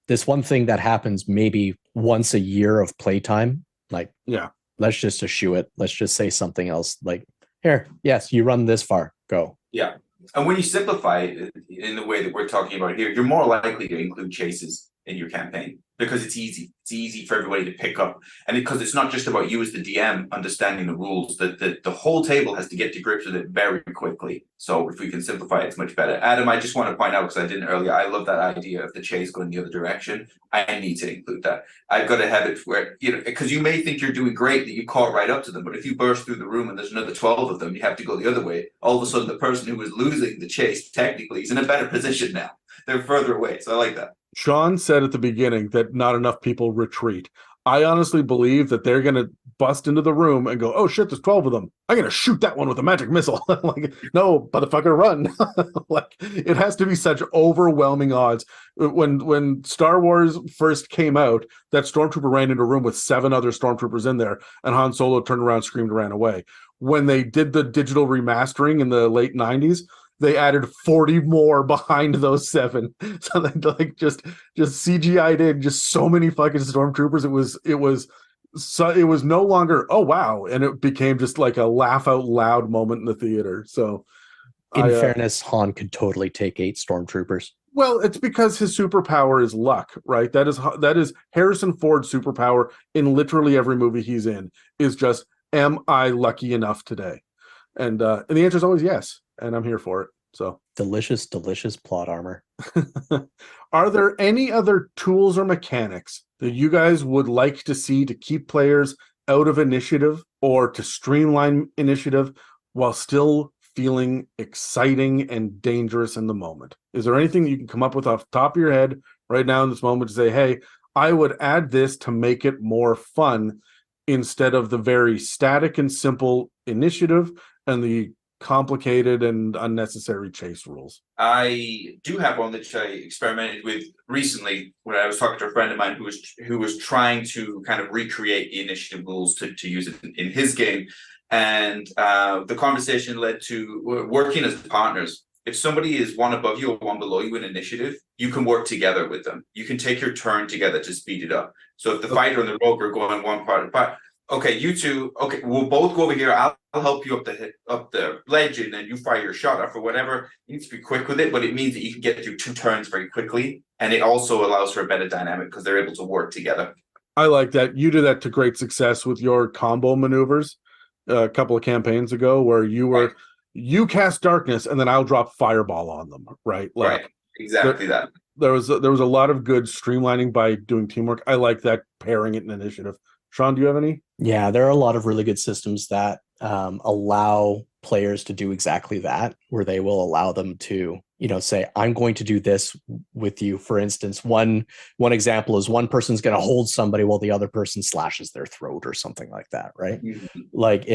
[SPEAKER 2] this one thing that happens maybe once a year of playtime, like,
[SPEAKER 3] yeah,
[SPEAKER 2] let's just eschew it. Let's just say something else. Like, here, yes, you run this far, go.
[SPEAKER 1] Yeah. And when you simplify it in the way that we're talking about here, you're more likely to include chases in your campaign because it's easy. It's easy for everybody to pick up. And because it's not just about you as the DM understanding the rules, that the whole table has to get to grips with it very quickly. So if we can simplify it, it's much better. Adam, I just want to point out, because I didn't earlier, I love that idea of the chase going the other direction. I need to include that. I've got to have it where, because you may think you're doing great, that you caught right up to them, but if you burst through the room and there's another 12 of them, you have to go the other way. All of a sudden, the person who was losing the chase technically is in a better position now. They're further away. So I like that.
[SPEAKER 3] Sean said at the beginning that not enough people retreat. I honestly believe that they're going to bust into the room and go, oh shit, there's 12 of them. I'm going to shoot that one with a magic missile. Like, no, motherfucker, run. Like, it has to be such overwhelming odds. When Star Wars first came out, that stormtrooper ran into a room with 7 other stormtroopers in there, and Han Solo turned around, screamed, and ran away. When they did the digital remastering in the late 90s, they added 40 more behind those 7. So they like just CGI'd in just so many fucking stormtroopers. It was no longer, oh wow, and it became just like a laugh out loud moment in the theater. So
[SPEAKER 2] in fairness, Han could totally take 8 stormtroopers.
[SPEAKER 3] Well, it's because his superpower is luck, right? That is Harrison Ford's superpower in literally every movie he's in, is just am I lucky enough today? And the answer is always yes, and I'm here for it. So
[SPEAKER 2] delicious plot armor.
[SPEAKER 3] are there any other tools or mechanics that you guys would like to see to keep players out of initiative or to streamline initiative while still feeling exciting and dangerous in the moment? Is there anything you can come up with off the top of your head right now in this moment to say, hey, I would add this to make it more fun instead of the very static and simple initiative and the complicated and unnecessary chase rules?
[SPEAKER 1] I do have one that I experimented with recently when I was talking to a friend of mine who was trying to kind of recreate the initiative rules to use it in his game. And the conversation led to working as partners. If somebody is one above you or one below you in initiative, you can work together with them. You can take your turn together to speed it up. So if the fighter and the rogue are going one part, but okay, you two, okay, we'll both go over here. I'll help you up the ledge, and then you fire your shot off or whatever. You need to be quick with it, but it means that you can get through 2 turns very quickly, and it also allows for a better dynamic because they're able to work together.
[SPEAKER 3] I like that. You did that to great success with your combo maneuvers a couple of campaigns ago, where you cast darkness and then I'll drop fireball on them, right?
[SPEAKER 1] Right, exactly that.
[SPEAKER 3] There was a lot of good streamlining by doing teamwork. I like that, pairing it in initiative. Sean, do you have any?
[SPEAKER 2] Yeah, there are a lot of really good systems that allow players to do exactly that, where they will allow them to, say, I'm going to do this with you. For instance, one example is one person's going to hold somebody while the other person slashes their throat or something like that, right?
[SPEAKER 1] Mm-hmm.
[SPEAKER 2] Like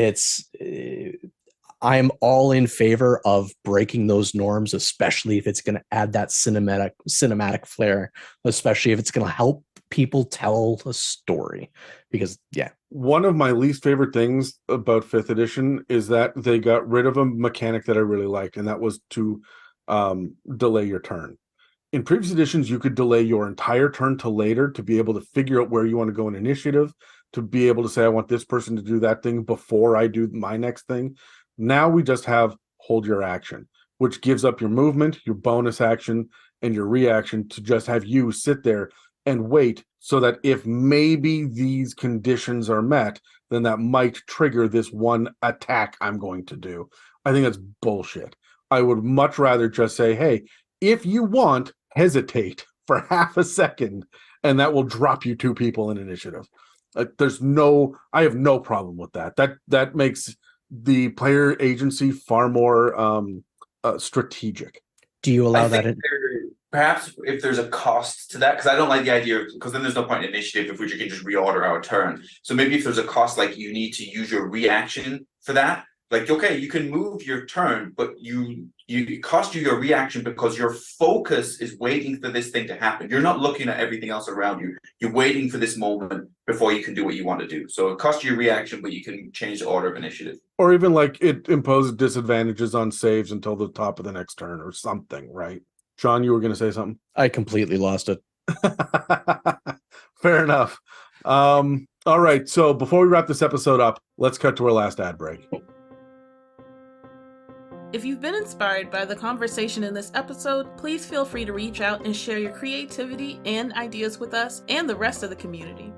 [SPEAKER 2] I'm all in favor of breaking those norms, especially if it's going to add that cinematic flair, especially if it's going to help people tell a story. Because
[SPEAKER 3] one of my least favorite things about 5th edition is that they got rid of a mechanic that I really liked, and that was to delay your turn. In previous editions, you could delay your entire turn to later to be able to figure out where you want to go in initiative, to be able to say, I want this person to do that thing before I do my next thing. Now we just have hold your action, which gives up your movement, your bonus action, and your reaction to just have you sit there and wait, so that if maybe these conditions are met, then that might trigger this one attack I'm going to do. I think that's bullshit. I would much rather just say, hey, if you want, hesitate for half a second, and that will drop you 2 people in initiative. I have no problem with that. That makes the player agency far more strategic.
[SPEAKER 2] Do you allow that in?
[SPEAKER 1] Perhaps if there's a cost to that, because I don't like the idea of, because then there's no point in initiative if we can just reorder our turn. So maybe if there's a cost, like you need to use your reaction for that, like, okay, you can move your turn, but it costs you your reaction because your focus is waiting for this thing to happen. You're not looking at everything else around you. You're waiting for this moment before you can do what you want to do. So it costs you your reaction, but you can change the order of initiative.
[SPEAKER 3] Or even like it imposes disadvantages on saves until the top of the next turn or something, right? Sean, you were going to say something?
[SPEAKER 2] I completely lost it.
[SPEAKER 3] Fair enough. All right. So before we wrap this episode up, let's cut to our last ad break.
[SPEAKER 4] If you've been inspired by the conversation in this episode, please feel free to reach out and share your creativity and ideas with us and the rest of the community.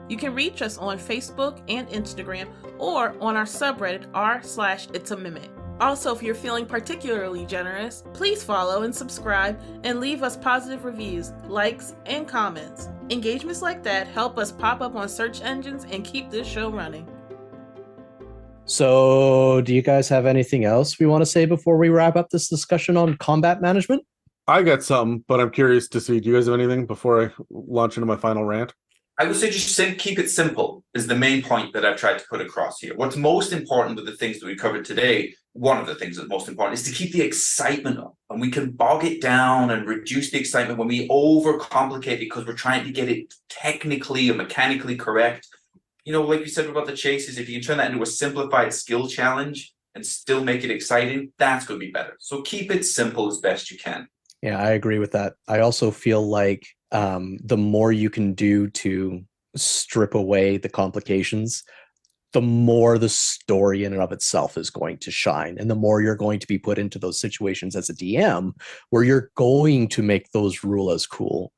[SPEAKER 4] You can reach us on Facebook and Instagram or on our subreddit r/itsAmimik. Also, if you're feeling particularly generous, please follow and subscribe and leave us positive reviews, likes, and comments. Engagements like that help us pop up on search engines and keep this show running.
[SPEAKER 2] So, do you guys have anything else we want to say before we wrap up this discussion on combat management?
[SPEAKER 3] I got some, but I'm curious to see. Do you guys have anything before I launch into my final rant?
[SPEAKER 1] I would say just keep it simple is the main point that I've tried to put across here. What's most important with the things that we covered today, one of the things that's most important is to keep the excitement up. And we can bog it down and reduce the excitement when we overcomplicate it because we're trying to get it technically or mechanically correct. Like you said about the chases, if you can turn that into a simplified skill challenge and still make it exciting, that's going to be better. So keep it simple as best you can.
[SPEAKER 2] Yeah, I agree with that. I also feel like the more you can do to strip away the complications, the more the story in and of itself is going to shine. And the more you're going to be put into those situations as a DM where you're going to make those rule of cool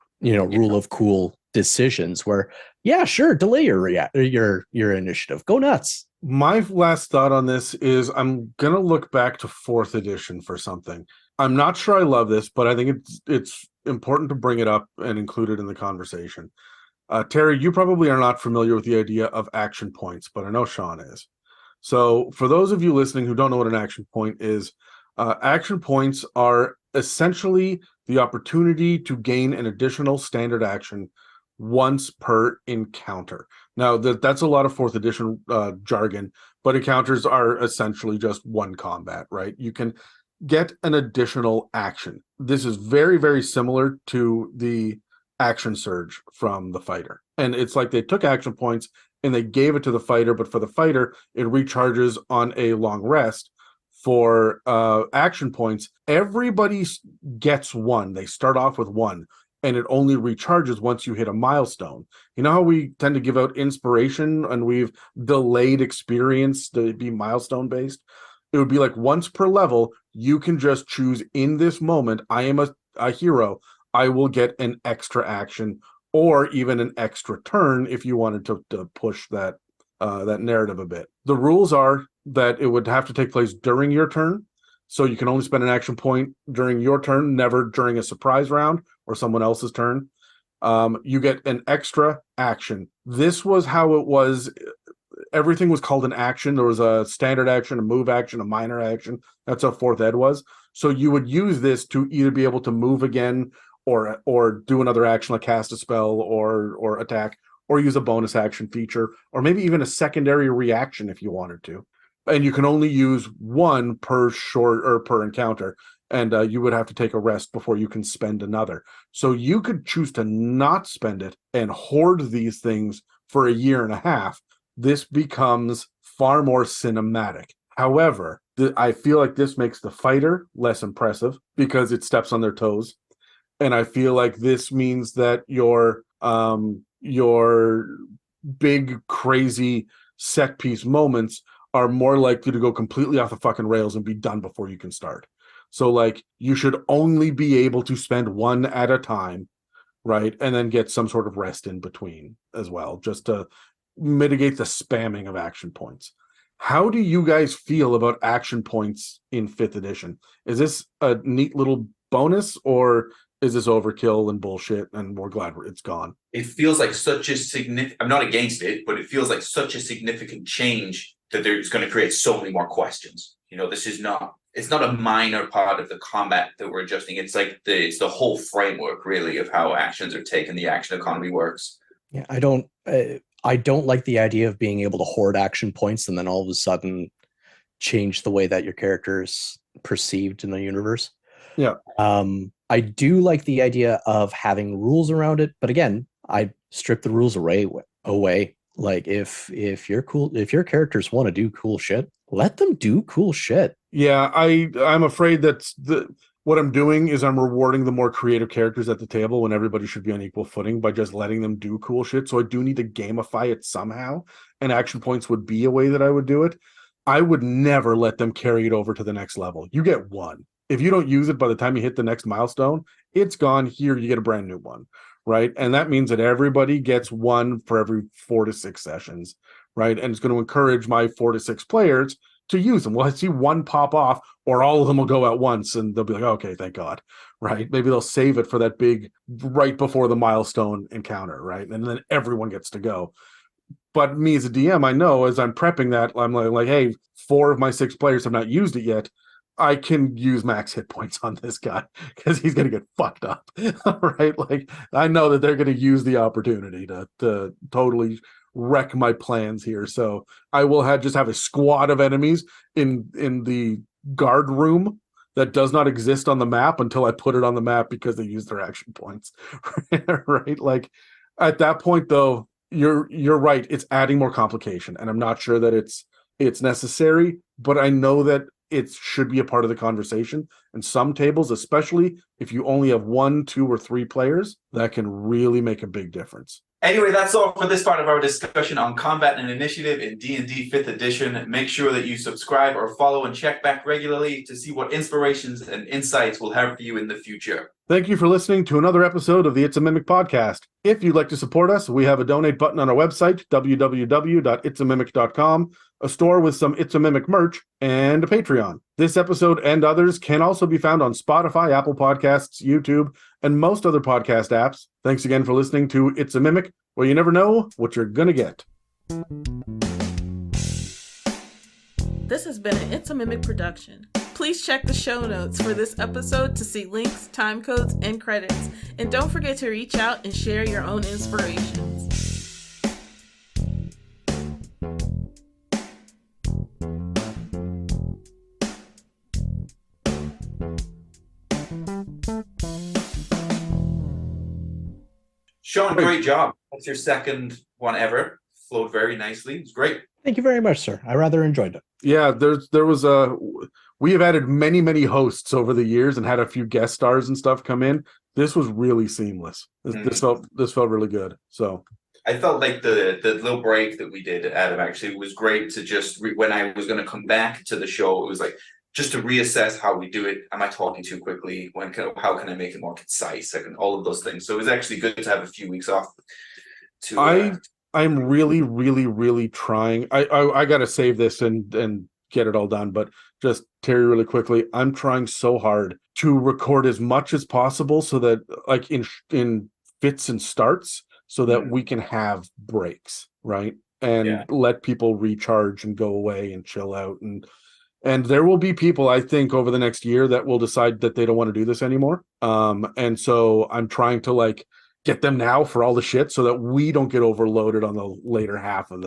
[SPEAKER 2] decisions where, yeah, sure, delay your initiative, go nuts.
[SPEAKER 3] My last thought on this is I'm gonna look back to 4th edition for something. I'm not sure I love this, but I think it's important to bring it up and include it in the conversation. Terry, you probably are not familiar with the idea of action points, but I know Sean is. So for those of you listening who don't know what an action point is, action points are essentially the opportunity to gain an additional standard action once per encounter. Now, that's a lot of 4th edition jargon, but encounters are essentially just one combat, right? You can get an additional action. This is very, very similar to the action surge from the fighter. And it's like they took action points and they gave it to the fighter, but for the fighter, it recharges on a long rest. For action points, everybody gets one. They start off with one, and it only recharges once you hit a milestone. You know how we tend to give out inspiration and we've delayed experience to be milestone based? It would be like once per level, you can just choose in this moment, I am a hero, I will get an extra action or even an extra turn if you wanted to push that narrative a bit. The rules are that it would have to take place during your turn. So you can only spend an action point during your turn, never during a surprise round or someone else's turn. You get an extra action. This was how it was. Everything was called an action. There was a standard action, a move action, a minor action. That's how 4th ed was. So you would use this to either be able to move again or do another action like cast a spell or attack, or use a bonus action feature, or maybe even a secondary reaction if you wanted to. And you can only use one per short or per encounter, and you would have to take a rest before you can spend another. So you could choose to not spend it and hoard these things for a year and a half. This becomes far more cinematic. However, I feel like this makes the fighter less impressive because it steps on their toes. And I feel like this means that your big, crazy set piece moments are more likely to go completely off the fucking rails and be done before you can start. So like you should only be able to spend one at a time, right? And then get some sort of rest in between as well, just to mitigate the spamming of action points. How do you guys feel about action points in 5th edition? Is this a neat little bonus, or is this overkill and bullshit and we're glad it's gone?
[SPEAKER 1] It feels like such a significant, I'm not against it, but it feels like such a significant change that there's going to create so many more questions. You know, it's not a minor part of the combat that we're adjusting. It's like it's the whole framework really of how actions are taken, the action economy works.
[SPEAKER 2] Yeah, I don't like the idea of being able to hoard action points and then all of a sudden change the way that your character is perceived in the universe.
[SPEAKER 3] Yeah.
[SPEAKER 2] I do like the idea of having rules around it, but again, I strip the rules away. Like if your characters want to do cool shit, let them do cool shit.
[SPEAKER 3] Yeah, I'm afraid that what I'm doing is I'm rewarding the more creative characters at the table when everybody should be on equal footing by just letting them do cool shit. So I do need to gamify it somehow, and action points would be a way that I would do it. I would never let them carry it over to the next level. You get one. If you don't use it by the time you hit the next milestone, it's gone. Here, you get a brand new one, right? And that means that everybody gets one for every 4 to 6 sessions, right? And it's going to encourage my 4 to 6 players to use them. Well, I see one pop off, or all of them will go at once, and they'll be like, okay, thank God, right? Maybe they'll save it for that big right before the milestone encounter, right? And then everyone gets to go. But me as a DM, I know as I'm prepping that, I'm like, hey, 4 of my 6 players have not used it yet. I can use max hit points on this guy because he's going to get fucked up, right? Like, I know that they're going to use the opportunity to totally wreck my plans here. So I will just have a squad of enemies in the guard room that does not exist on the map until I put it on the map because they use their action points, right? Like, at that point, though, you're right. It's adding more complication, and I'm not sure that it's necessary, but I know that it should be a part of the conversation. And some tables, especially if you only have 1, 2, or 3 players, that can really make a big difference.
[SPEAKER 1] Anyway, that's all for this part of our discussion on combat and initiative in D&D 5th edition. Make sure that you subscribe or follow and check back regularly to see what inspirations and insights we'll have for you in the future.
[SPEAKER 3] Thank you for listening to another episode of the It's a Mimic podcast. If you'd like to support us, we have a donate button on our website, www.itsamimic.com, a store with some It's a Mimic merch, and a Patreon. This episode and others can also be found on Spotify, Apple Podcasts, YouTube, and most other podcast apps. Thanks again for listening to It's a Mimic, where you never know what you're going to get.
[SPEAKER 4] This has been an It's a Mimic production. Please check the show notes for this episode to see links, time codes, and credits. And don't forget to reach out and share your own inspirations.
[SPEAKER 1] Sean, great job. That's your second one ever. Flowed very nicely. It's great.
[SPEAKER 2] Thank you very much, sir. I rather enjoyed it.
[SPEAKER 3] Yeah, we have added many hosts over the years and had a few guest stars and stuff come in. This was really seamless. This felt really good. So
[SPEAKER 1] I felt like the little break that we did, Adam, actually was great to just when I was going to come back to the show, it was like just to reassess how we do it. Am I talking too quickly? How can I make it more concise? And all of those things. So it was actually good to have a few weeks off. I'm really trying. I gotta save this and get it all done, but just Terry, really quickly, I'm trying so hard to record as much as possible so that like in fits and starts so that we can have breaks, right? And let people recharge and go away and chill out. And there will be people, I think, over the next year that will decide that they don't want to do this anymore. And so I'm trying to like get them now for all the shit so that we don't get overloaded on the later half of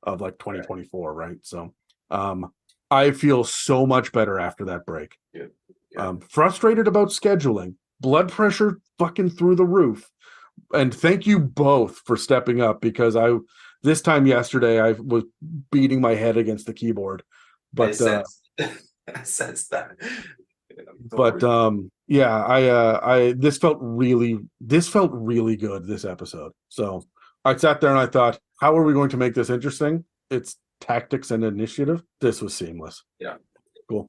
[SPEAKER 1] 2024, right? So I feel so much better after that break. Frustrated about scheduling, blood pressure fucking through the roof. And thank you both for stepping up, because this time yesterday I was beating my head against the keyboard. But I sensed that.
[SPEAKER 3] But this felt really good, this episode. So I sat there and I thought, how are we going to make this interesting? It's tactics and initiative. This was seamless.
[SPEAKER 1] Yeah.
[SPEAKER 3] Cool.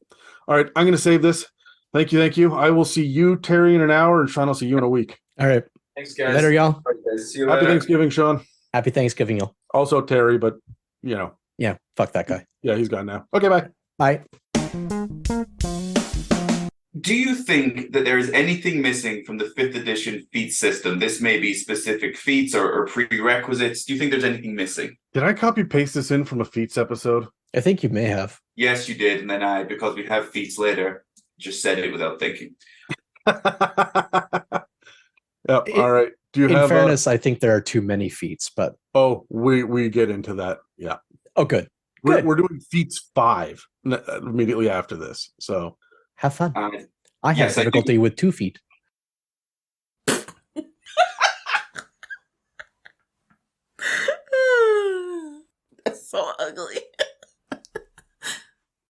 [SPEAKER 3] All right, I'm going to save this. Thank you. I will see you, Terry, in an hour, and Sean, I'll see you in a week.
[SPEAKER 2] All right.
[SPEAKER 1] Thanks, guys.
[SPEAKER 2] Later, y'all.
[SPEAKER 1] See you
[SPEAKER 3] Happy
[SPEAKER 1] later.
[SPEAKER 3] Thanksgiving, Sean.
[SPEAKER 2] Happy Thanksgiving, y'all.
[SPEAKER 3] Also Terry, but you know.
[SPEAKER 2] Yeah, fuck that guy.
[SPEAKER 3] Yeah, he's gone now. Okay, bye.
[SPEAKER 2] Bye.
[SPEAKER 1] Do you think that there is anything missing from the 5th edition feat system? This may be specific feats or prerequisites. Do you think there's anything missing?
[SPEAKER 3] Did I copy paste this in from a feats episode?
[SPEAKER 2] I think you may have.
[SPEAKER 1] Yes, you did. And then because we have feats later, just said it without thinking.
[SPEAKER 3] Yep. All right. Do you
[SPEAKER 2] in
[SPEAKER 3] have
[SPEAKER 2] fairness, I think there are too many feats, but
[SPEAKER 3] we get into that. Yeah.
[SPEAKER 2] oh, good.
[SPEAKER 3] We're doing feats 5 immediately after this. So
[SPEAKER 2] Have fun. I have
[SPEAKER 1] yes,
[SPEAKER 2] difficulty with 2 feet.
[SPEAKER 4] That's so ugly.